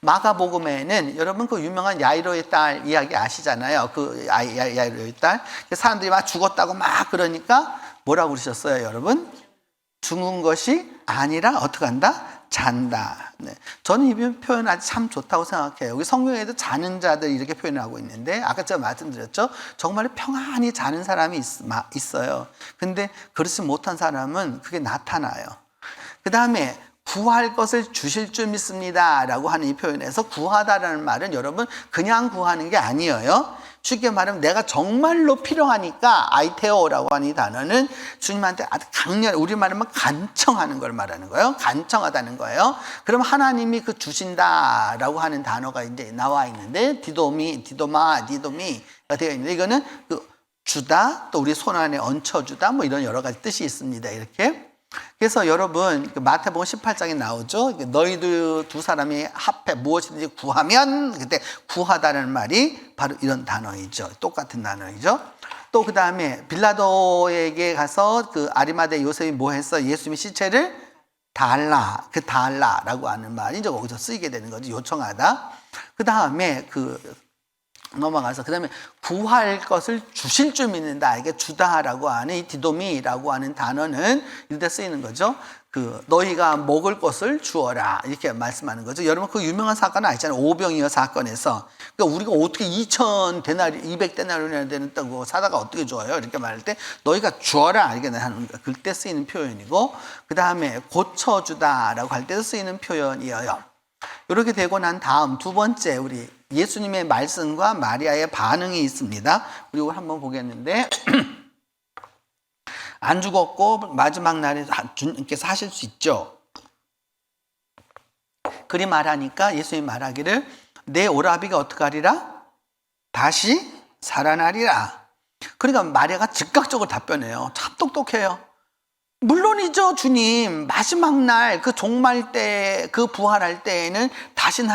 마가복음에는 여러분 그 유명한 야이로의 딸 이야기 아시잖아요. 그 야이로의 딸 사람들이 막 죽었다고 막 그러니까 뭐라고 그러셨어요, 여러분? 죽은 것이 아니라 어떻게 한다? 잔다. 네. 저는 이 표현 아주 참 좋다고 생각해요. 여기 성경에도 자는 자들 이렇게 표현하고 있는데 아까 제가 말씀드렸죠. 정말 평안히 자는 사람이 있어요. 근데 그렇지 못한 사람은 그게 나타나요. 그 다음에 구할 것을 주실 줄 믿습니다 라고 하는 이 표현에서 구하다라는 말은 여러분 그냥 구하는 게 아니에요. 쉽게 말하면 내가 정말로 필요하니까 아이테오라고 하는 이 단어는 주님한테 아주 우리말하면 간청하는 걸 말하는 거예요. 간청하다는 거예요. 그럼 하나님이 그 주신다라고 하는 단어가 이제 나와 있는데 디도마가 되어 있는데 이거는 주다 또 우리 손 안에 얹혀주다 뭐 이런 여러 가지 뜻이 있습니다. 이렇게. 그래서 여러분 그 마태복음 18장에 나오죠. 너희들 두 사람이 합해 무엇이든지 구하면, 그때 구하다는 말이 바로 이런 단어이죠. 똑같은 단어이죠. 또 그 다음에 빌라도에게 가서 그 아리마대 요셉이 뭐 했어? 예수님의 시체를 달라, 그 달라라고 하는 말이 이제 거기서 쓰이게 되는 거죠. 요청하다. 그 다음에 넘어가서 그 다음에 구할 것을 주실 줄 믿는다. 이게 주다라고 하는 이 디도미라고 하는 단어는 이때 쓰이는 거죠. 너희가 먹을 것을 주어라 이렇게 말씀하는 거죠. 여러분 그 유명한 사건 아시잖아요. 오병이어 사건에서. 그러니까 우리가 어떻게 200데나리온이나 되는다고 사다가 어떻게 줘요? 이렇게 말할 때 너희가 주어라 이렇게 하는 거. 그때 쓰이는 표현이고, 그 다음에 고쳐주다라고 할 때도 쓰이는 표현이에요. 이렇게 되고 난 다음 두 번째 우리 예수님의 말씀과 마리아의 반응이 있습니다. 우리 이걸 한번 보겠는데 안 죽었고 마지막 날에 주님께서 하실 수 있죠. 그리 말하니까 예수님이 말하기를 내 오라비가 어떡하리라? 다시 살아나리라. 그러니까 마리아가 즉각적으로 답변해요. 참 똑똑해요. 물론이죠, 주님. 마지막 날 그 종말 때, 그 부활할 때에는 다시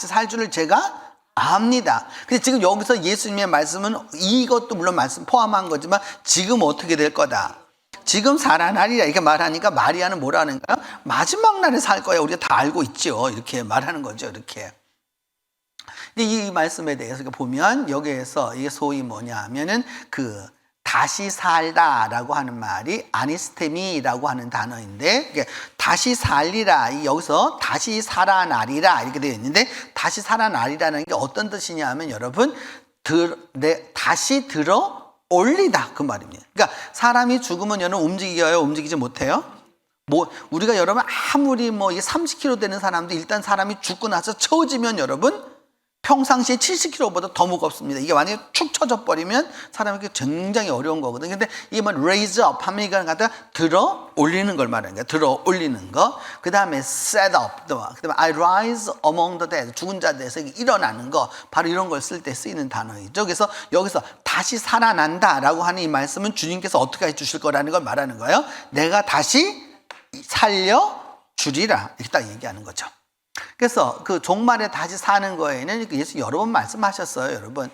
살 줄을 제가 압니다. 근데 지금 여기서 예수님의 말씀은 이것도 물론 말씀 포함한 거지만 지금 어떻게 될 거다. 지금 살아나리라 이렇게 말하니까 마리아는 뭐라는 거야? 마지막 날에 살 거야. 우리가 다 알고 있죠. 이렇게 말하는 거죠. 이렇게. 근데 이 말씀에 대해서 보면 여기에서 이게 소위 뭐냐 하면은 다시 살다라고 하는 말이 아니스테미라고 하는 단어인데, 다시 살리라, 여기서 다시 살아나리라 이렇게 되어 있는데, 다시 살아나리라는 게 어떤 뜻이냐 하면 여러분 다시 들어 올리다 그 말입니다. 그러니까 사람이 죽으면 여러분 움직여요? 움직이지 못해요? 우리가 여러분 아무리 이게 30kg 되는 사람도 일단 사람이 죽고 나서 처지면 여러분 평상시에 70kg보다 더 무겁습니다. 이게 만약에 축 처져 버리면 사람에게 굉장히 어려운 거거든요. 근데 이게 raise up 하면 이걸 갖다 들어 올리는 걸 말하는 거예요. 들어 올리는 거. 그 다음에 set up. 그 다음에 I rise among the dead. 죽은 자들에서 일어나는 거. 바로 이런 걸 쓸 때 쓰이는 단어이죠. 그래서 여기서 다시 살아난다라고 하는 이 말씀은 주님께서 어떻게 해주실 거라는 걸 말하는 거예요. 내가 다시 살려주리라. 이렇게 딱 얘기하는 거죠. 그래서 그 종말에 다시 사는 거에는 예수 여러 번 말씀하셨어요. 여러분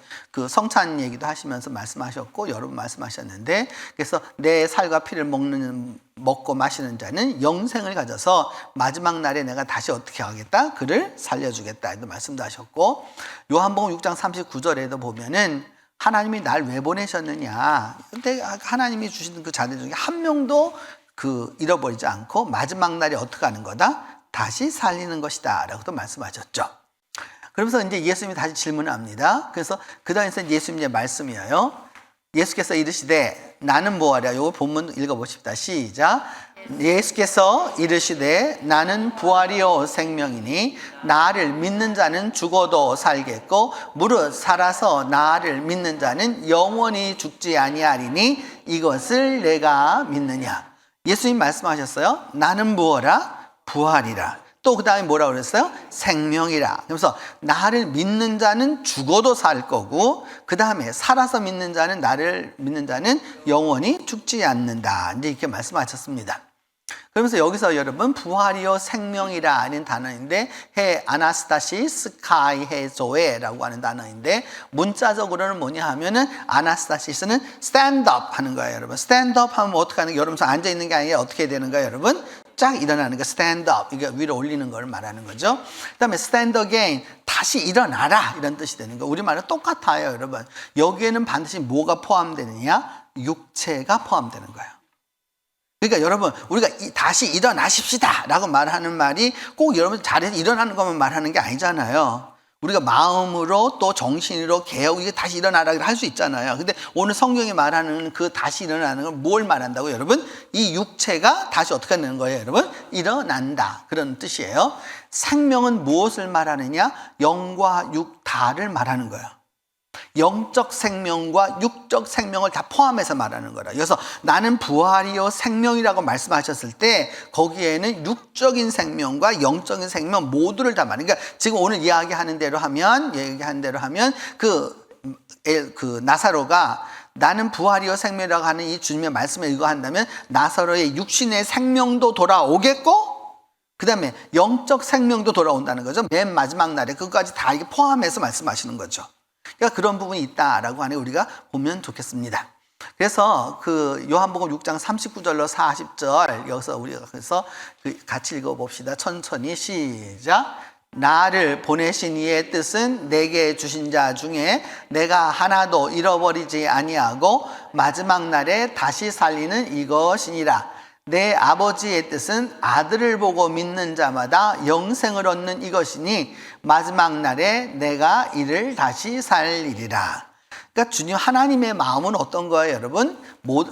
성찬 얘기도 하시면서 말씀하셨고 여러 번 말씀하셨는데, 그래서 내 살과 피를 먹고 마시는 자는 영생을 가져서 마지막 날에 내가 다시 어떻게 하겠다? 그를 살려주겠다 이런 말씀도 하셨고, 요한복음 6장 39절에도 보면은 하나님이 날 왜 보내셨느냐, 근데 하나님이 주신 그 자들 중에 한 명도 잃어버리지 않고 마지막 날에 어떻게 하는 거다? 다시 살리는 것이다 라고 또 말씀하셨죠. 그러면서 이제 예수님이 다시 질문을 합니다. 그래서 그 다음에서 예수님의 말씀이에요. 예수께서 이르시되 나는 뭐하랴. 요거 본문 읽어보십시다. 시작. 예수께서 이르시되 나는 부활이요 생명이니 나를 믿는 자는 죽어도 살겠고 무릇 살아서 나를 믿는 자는 영원히 죽지 아니하리니 이것을 내가 믿느냐. 예수님 말씀하셨어요. 나는 무엇라? 부활이라. 또 그 다음에 뭐라고 그랬어요? 생명이라. 그래서 나를 믿는 자는 죽어도 살 거고, 그 다음에 살아서 믿는 자는 나를 믿는 자는 영원히 죽지 않는다. 이제 이렇게 말씀하셨습니다. 그러면서 여기서 여러분 부활이요 생명이라 하는 단어인데 해 아나스타시스 카이 헤조에라고 하는 단어인데, 문자적으로는 뭐냐 하면은 아나스타시스는 stand up 하는 거예요. 여러분 stand up 하면 어떻게 하는 거예요? 여러분 앉아 있는 게 아니라 어떻게 되는 거예요? 여러분 쫙 일어나는 거 stand up, 이게 위로 올리는 걸 말하는 거죠. 그 다음에 stand again, 다시 일어나라 이런 뜻이 되는 거. 우리말은 똑같아요. 여러분 여기에는 반드시 뭐가 포함되느냐? 육체가 포함되는 거예요. 그러니까 여러분 우리가 다시 일어나십시다 라고 말하는 말이 꼭 여러분 자리에서 일어나는 것만 말하는 게 아니잖아요. 우리가 마음으로 또 정신으로 개혁, 이게 다시 일어나라 할 수 있잖아요. 근데 오늘 성경이 말하는 그 다시 일어나는 걸 뭘 말한다고? 여러분 이 육체가 다시 어떻게 되는 거예요? 여러분 일어난다 그런 뜻이에요. 생명은 무엇을 말하느냐? 영과 육 다를 말하는 거예요. 영적 생명과 육적 생명을 다 포함해서 말하는 거라. 그래서 나는 부활이요 생명이라고 말씀하셨을 때 거기에는 육적인 생명과 영적인 생명 모두를 다 말하는. 그러니까 지금 오늘 얘기하는 대로 하면 그 나사로가 나는 부활이요 생명이라고 하는 이 주님의 말씀을 이거한다면 나사로의 육신의 생명도 돌아오겠고 그 다음에 영적 생명도 돌아온다는 거죠. 맨 마지막 날에 그것까지 다 이게 포함해서 말씀하시는 거죠. 그러니까 그런 부분이 있다라고 하는 우리가 보면 좋겠습니다. 그래서 그 요한복음 6장 39절로 40절 여기서 우리가 그래서 같이 읽어봅시다. 천천히 시작. 나를 보내신 이의 뜻은 내게 주신 자 중에 내가 하나도 잃어버리지 아니하고 마지막 날에 다시 살리는 이것이니라. 내 아버지의 뜻은 아들을 보고 믿는 자마다 영생을 얻는 이것이니 마지막 날에 내가 이를 다시 살리리라. 그러니까 주님 하나님의 마음은 어떤 거예요, 여러분?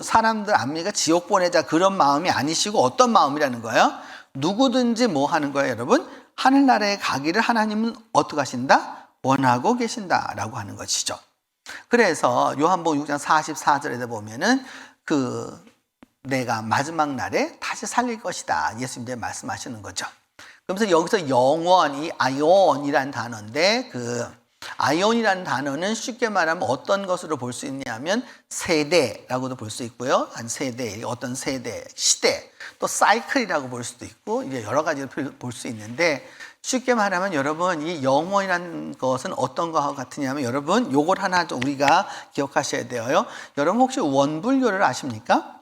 사람들 안미가 지옥 보내자 그런 마음이 아니시고 어떤 마음이라는 거예요? 누구든지 뭐 하는 거예요, 여러분? 하늘나라에 가기를 하나님은 어떻게 하신다? 원하고 계신다라고 하는 것이죠. 그래서 요한복음 6장 44절에 보면은 내가 마지막 날에 다시 살릴 것이다. 예수님이 말씀하시는 거죠. 그러면서 여기서 영원이 아이온이라는 단어인데 아이온이라는 단어는 쉽게 말하면 어떤 것으로 볼 수 있냐면 세대라고도 볼 수 있고요. 한 세대, 어떤 세대, 시대, 또 사이클이라고 볼 수도 있고 이제 여러 가지로 볼 수 있는데 쉽게 말하면 여러분 이 영원이라는 것은 어떤 것과 같으냐면 여러분 요걸 하나 좀 우리가 기억하셔야 돼요. 여러분 혹시 원불교를 아십니까?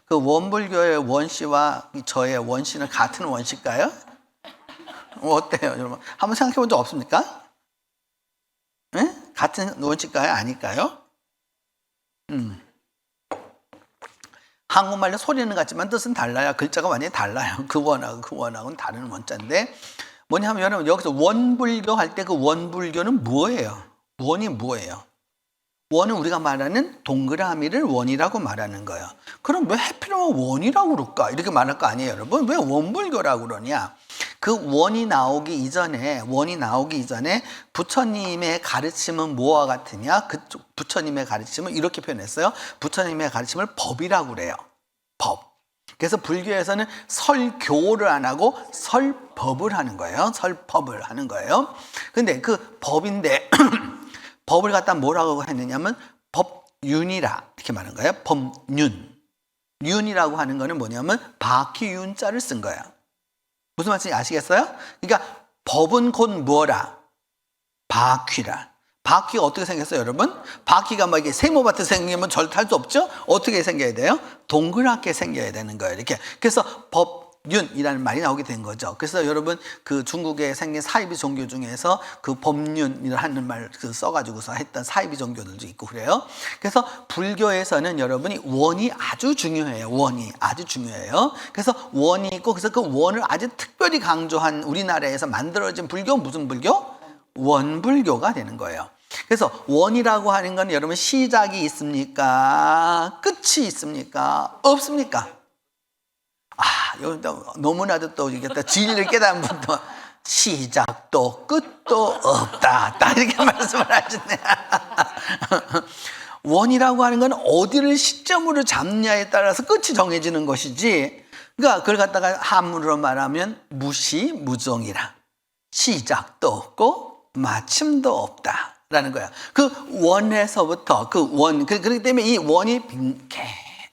그 원불교의 원씨와 저의 원씨는 같은 원씨일까요? 어때요, 여러분? 한번 생각해 본 적 없습니까? 네? 같은 원씨일까요? 아닐까요? 한국말로 소리는 같지만 뜻은 달라요. 글자가 완전히 달라요. 그 원하고는 다른 원자인데 뭐냐면 여러분 여기서 원불교 할 때 그 원불교는 뭐예요? 원이 뭐예요? 원은 우리가 말하는 동그라미를 원이라고 말하는 거예요. 그럼 왜 하필이면 원이라고 그럴까? 이렇게 말할 거 아니에요, 여러분? 왜 원불교라고 그러냐? 그 원이 나오기 이전에 부처님의 가르침은 뭐와 같으냐? 그쪽 부처님의 가르침은 이렇게 표현했어요. 부처님의 가르침을 법이라고 그래요. 법. 그래서 불교에서는 설교를 안 하고 설법을 하는 거예요. 설법을 하는 거예요. 근데 그 법인데 법을 갖다 뭐라고 했느냐면 법윤이라 이렇게 말하는 거예요. 법윤. 윤이라고 하는 거는 뭐냐면 바퀴윤자를 쓴 거예요. 무슨 말인지 아시겠어요? 그러니까 법은 곧 뭐라? 바퀴라. 바퀴가 어떻게 생겼어요, 여러분? 바퀴가 막 이게 세모밭에 생기면 절대 할 수 없죠? 어떻게 생겨야 돼요? 동그랗게 생겨야 되는 거예요, 이렇게. 그래서 법윤이라는 말이 나오게 된 거죠. 그래서 여러분 그 중국에 생긴 사이비 종교 중에서 그 법윤이라는 말 써가지고서 했던 사이비 종교들도 있고 그래요. 그래서 불교에서는 여러분이 원이 아주 중요해요. 원이 아주 중요해요. 그래서 원이 있고 그래서 그 원을 아주 특별히 강조한 우리나라에서 만들어진 불교 무슨 불교? 원불교가 되는 거예요. 그래서 원이라고 하는 건 여러분 시작이 있습니까? 끝이 있습니까? 없습니까? 여기 너무나도 또 이게 진리를 깨달은 분도 시작도 끝도 없다. 딱 이렇게 말씀을 하시네. 원이라고 하는 건 어디를 시점으로 잡냐에 따라서 끝이 정해지는 것이지. 그러니까 그걸 갖다가 한문으로 말하면 무시무종이라. 시작도 없고 마침도 없다라는 거야. 그 원에서부터 그렇기 때문에 이 원이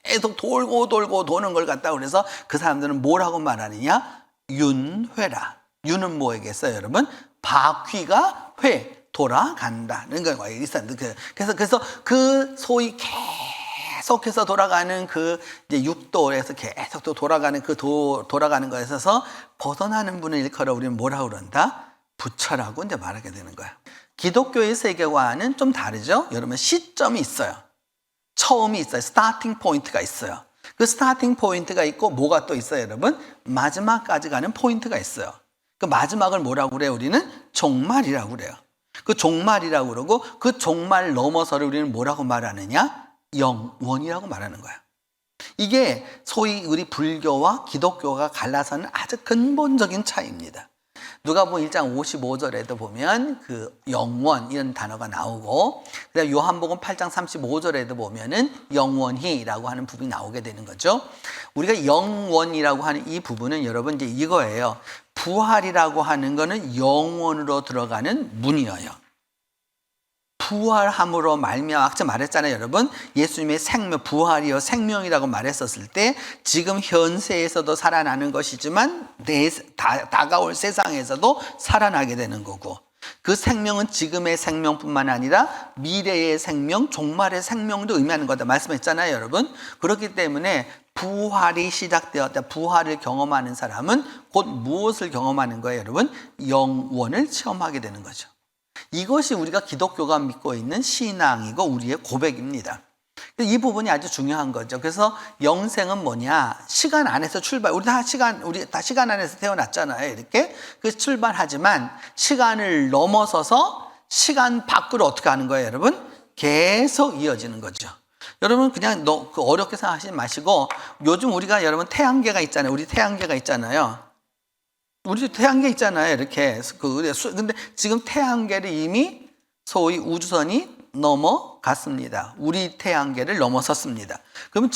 계속 돌고 도는 걸 갖다 그래서 그 사람들은 뭐라고 말하느냐? 윤회라. 윤은 뭐겠어요, 여러분? 바퀴가 돌아간다는 거예요. 그래서 그 소위 계속해서 돌아가는 그 이제 육도에서 계속 또 돌아가는 돌아가는 거에 있어서 벗어나는 분을 일컬어 우리는 뭐라고 그런다? 부처라고 이제 말하게 되는 거야. 기독교의 세계관은 좀 다르죠? 여러분 시점이 있어요. 처음이 있어요. 스타팅 포인트가 있어요. 그 스타팅 포인트가 있고 뭐가 또 있어요, 여러분? 마지막까지 가는 포인트가 있어요. 그 마지막을 뭐라고 그래요? 우리는 종말이라고 그래요. 그 종말이라고 그러고 그 종말 넘어서를 우리는 뭐라고 말하느냐? 영원이라고 말하는 거야. 이게 소위 우리 불교와 기독교가 갈라서는 아주 근본적인 차이입니다. 누가복음 1장 55절에도 보면 그 영원 이런 단어가 나오고 그다음에 요한복음 8장 35절에도 보면은 영원히라고 하는 부분이 나오게 되는 거죠. 우리가 영원이라고 하는 이 부분은 여러분 이제 이거예요. 부활이라고 하는 거는 영원으로 들어가는 문이에요. 부활함으로 말미암아 아까 말했잖아요, 여러분. 예수님의 생명, 부활이요 생명이라고 말했었을 때 지금 현세에서도 살아나는 것이지만 다가올 세상에서도 살아나게 되는 거고, 그 생명은 지금의 생명뿐만 아니라 미래의 생명, 종말의 생명도 의미하는 거다 말씀했잖아요, 여러분. 그렇기 때문에 부활이 시작되었다, 부활을 경험하는 사람은 곧 무엇을 경험하는 거예요, 여러분? 영원을 체험하게 되는 거죠. 이것이 우리가 기독교가 믿고 있는 신앙이고 우리의 고백입니다. 이 부분이 아주 중요한 거죠. 그래서 영생은 뭐냐? 시간 안에서 출발. 우리 다 시간 안에서 태어났잖아요. 이렇게. 그 출발하지만 시간을 넘어서서 시간 밖으로 어떻게 하는 거예요, 여러분? 계속 이어지는 거죠. 여러분 그냥 어렵게 생각하지 마시고, 요즘 우리가 여러분 태양계가 있잖아요. 우리 태양계가 있잖아요. 우리 태양계 있잖아요. 이렇게. 근데 지금 태양계를 이미 소위 우주선이 넘어갔습니다. 우리 태양계를 넘어섰습니다. 그럼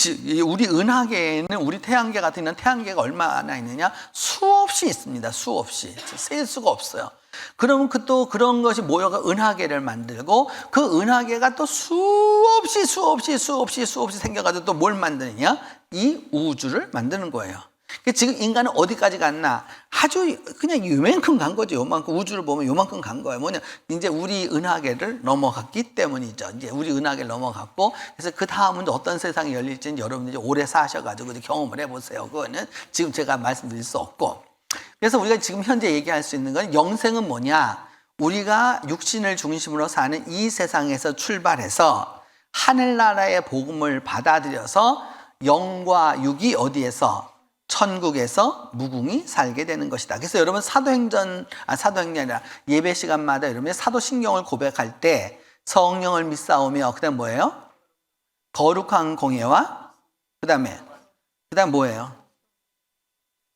우리 은하계에는 우리 태양계 같은 있는 태양계가 얼마나 있느냐? 수없이 있습니다. 수없이. 셀 수가 없어요. 그러면 또 그런 것이 모여가 은하계를 만들고, 그 은하계가 또 수없이 생겨가지고 또 뭘 만드느냐? 이 우주를 만드는 거예요. 지금 인간은 어디까지 갔나? 아주 그냥 요만큼 간 거죠. 요만큼, 우주를 보면 요만큼 간 거예요. 뭐냐? 이제 우리 은하계를 넘어갔기 때문이죠. 이제 우리 은하계를 넘어갔고, 그래서 그 다음은 어떤 세상이 열릴지는 여러분들이 오래 사셔가지고 경험을 해보세요. 그거는 지금 제가 말씀드릴 수 없고. 그래서 우리가 지금 현재 얘기할 수 있는 건, 영생은 뭐냐? 우리가 육신을 중심으로 사는 이 세상에서 출발해서 하늘나라의 복음을 받아들여서 영과 육이 어디에서? 천국에서 무궁히 살게 되는 것이다. 그래서 여러분 사도행전이 아니라 예배 시간마다 여러분이 사도신경을 고백할 때 성령을 믿사오며, 그 다음 뭐예요? 거룩한 공예와 그 다음에 뭐예요?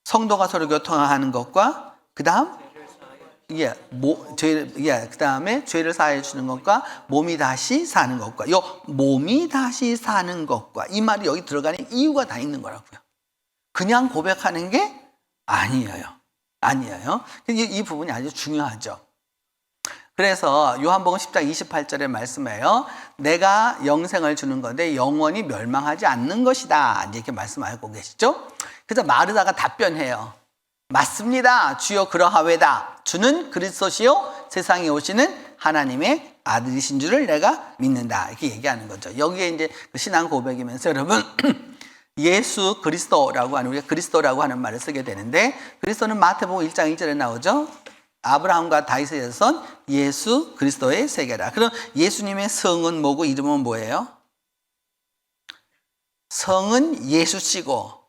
성도가 서로 교통하는 것과 그 다음 그 다음에 죄를 사해 주는 것과 몸이 다시 사는 것과, 요 몸이 다시 사는 것과, 이 말이 여기 들어가는 이유가 다 있는 거라고요. 그냥 고백하는 게 아니에요. 이 부분이 아주 중요하죠. 그래서 요한복음 10장 28절에 말씀해요. 내가 영생을 주는 건데 영원히 멸망하지 않는 것이다. 이렇게 말씀하고 계시죠. 그래서 마르다가 답변해요. 맞습니다. 주여 그러하외다. 주는 그리스도시요 세상에 오시는 하나님의 아들이신 줄을 내가 믿는다. 이렇게 얘기하는 거죠. 여기에 이제 신앙 고백이면서 여러분 예수 그리스도라고 하는, 우리가 그리스도라고 하는 말을 쓰게 되는데, 그리스도는 마태복음 1장 1절에 나오죠. 아브라함과 다윗의 자손 예수 그리스도의 세계라. 그럼 예수님의 성은 뭐고 이름은 뭐예요? 성은 예수시고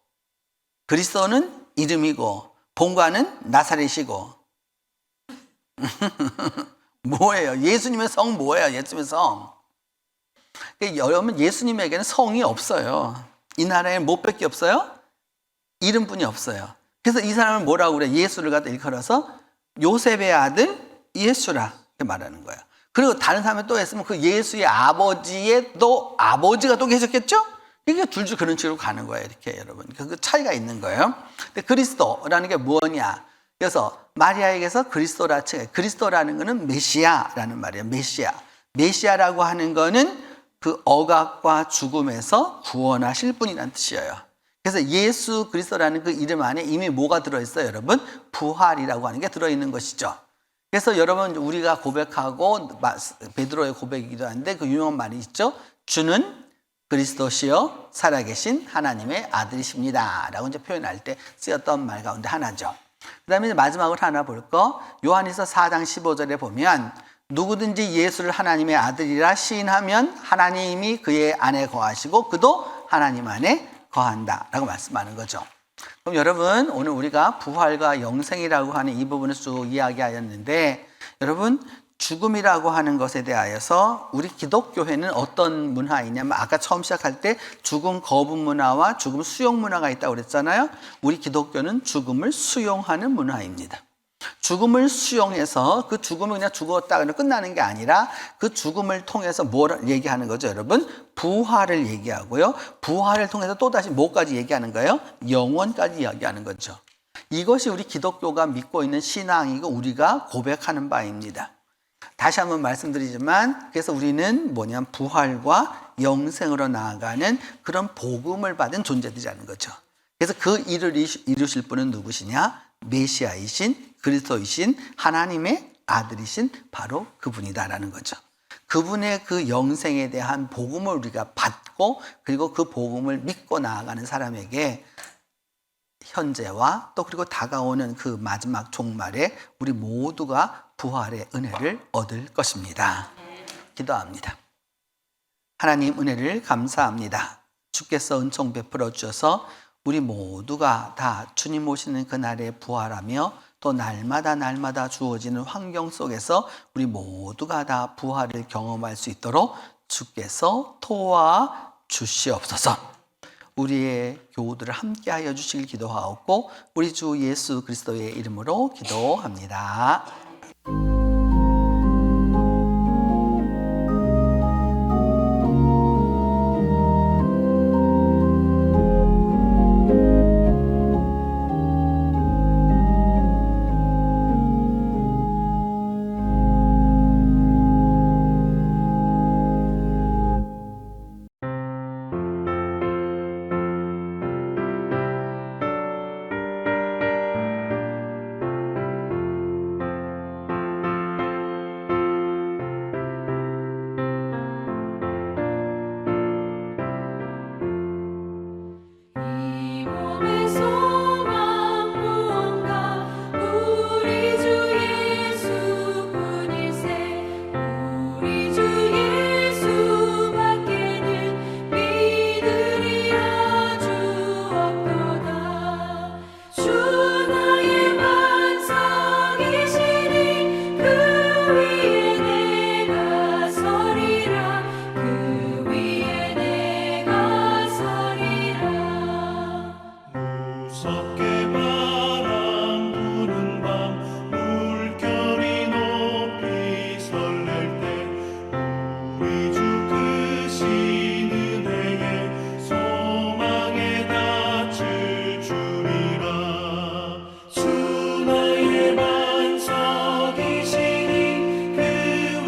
그리스도는 이름이고 본관은 나사렛이고. 뭐예요? 예수님의 성 뭐예요? 예수님의 성. 여러분 예수님에게는 성이 없어요. 이 나라에 뭣밖에 없어요? 이름뿐이 없어요. 그래서 이 사람을 뭐라고 그래? 예수를 갖다 일컬어서 요셉의 아들 예수라 이렇게 말하는 거예요. 그리고 다른 사람이 또 했으면 그 예수의 아버지의 또 아버지가 또 계셨겠죠? 이게 둘 중 그런 식으로 가는 거예요. 이렇게 여러분. 그 차이가 있는 거예요. 근데 그리스도라는 게 뭐냐? 그래서 마리아에게서 그리스도라는 거는 메시아라는 말이에요. 메시아라고 하는 거는 그 억압과 죽음에서 구원하실 분이라는 뜻이에요. 그래서 예수 그리스도라는 그 이름 안에 이미 뭐가 들어있어요, 여러분? 부활이라고 하는 게 들어있는 것이죠. 그래서 여러분 우리가 고백하고 베드로의 고백이기도 한데 그 유명한 말이 있죠. 주는 그리스도시요 살아계신 하나님의 아들이십니다 라고 이제 표현할 때 쓰였던 말 가운데 하나죠. 그 다음에 이제 마지막으로 하나 볼 거, 요한일서 4장 15절에 보면 누구든지 예수를 하나님의 아들이라 시인하면 하나님이 그의 안에 거하시고 그도 하나님 안에 거한다 라고 말씀하는 거죠. 그럼 여러분 오늘 우리가 부활과 영생이라고 하는 이 부분을 쭉 이야기하였는데, 여러분 죽음이라고 하는 것에 대하여서 우리 기독교회는 어떤 문화이냐면, 아까 처음 시작할 때 죽음 거부 문화와 죽음 수용 문화가 있다고 그랬잖아요. 우리 기독교는 죽음을 수용하는 문화입니다. 죽음을 수용해서 그 죽음을 그냥 죽었다 그냥 끝나는 게 아니라 그 죽음을 통해서 뭘 얘기하는 거죠, 여러분? 부활을 얘기하고요. 부활을 통해서 또다시 뭐까지 얘기하는 거예요? 영원까지 이야기하는 거죠. 이것이 우리 기독교가 믿고 있는 신앙이고 우리가 고백하는 바입니다. 다시 한번 말씀드리지만 그래서 우리는 뭐냐면 부활과 영생으로 나아가는 그런 복음을 받은 존재들이라는 거죠. 그래서 그 일을 이루실 분은 누구시냐? 메시아이신 그리스도이신 하나님의 아들이신 바로 그분이다라는 거죠. 그분의 그 영생에 대한 복음을 우리가 받고 그리고 그 복음을 믿고 나아가는 사람에게 현재와 또 그리고 다가오는 그 마지막 종말에 우리 모두가 부활의 은혜를 얻을 것입니다. 기도합니다. 하나님 은혜를 감사합니다. 주께서 은총 베풀어 주셔서 우리 모두가 다 주님 오시는 그날에 부활하며 또 날마다 주어지는 환경 속에서 우리 모두가 다 부활을 경험할 수 있도록 주께서 도와 주시옵소서. 우리의 교우들을 함께하여 주시길 기도하옵고 우리 주 예수 그리스도의 이름으로 기도합니다. 이 몸의 소망 무언가 우리 주 예수뿐일세 우리 주 예수밖에는 믿으리 아주 없도다 주 나의 반석이시니 그 위에 내가 서리라 그 위에 내가 서리라 무섭게 바람 부는 밤 물결이 높이 설렐 때 우리 주 크신 은혜에 소망에 닿을 줄이라 주 나의 반석이시니 그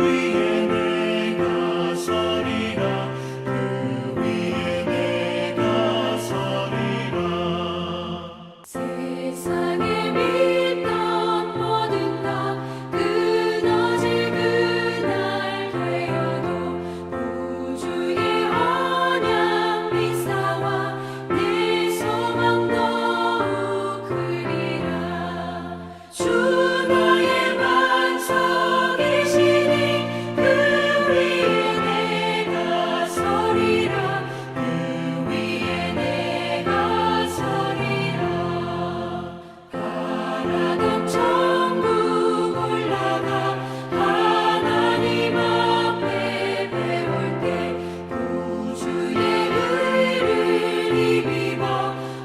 위에 내가 서리라 그 위에 내가 서리라 세상에 믿던 모든 것 끊어질 그날 되어도 구주의 언약 미사와 내 소망 더욱 크리라 주 나의 반석이시니 그 위에 내가 서리라 그 위에 내가 서리라 바라던 천국 올라가 하나님 앞에 배울 때 구주의 의를 입어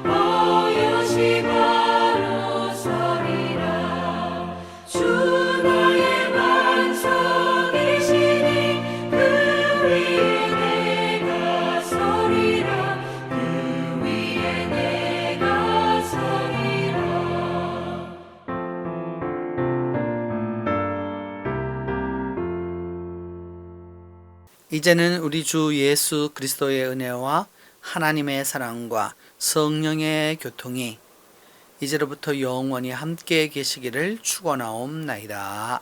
어여시 바로 서리라 주 나의 반석이시니 그 위에 내가 서리라 그 위에 내가 서리라 이제는 우리 주 예수 그리스도의 은혜와 하나님의 사랑과 성령의 교통이 이제로부터 영원히 함께 계시기를 축원하옵나이다.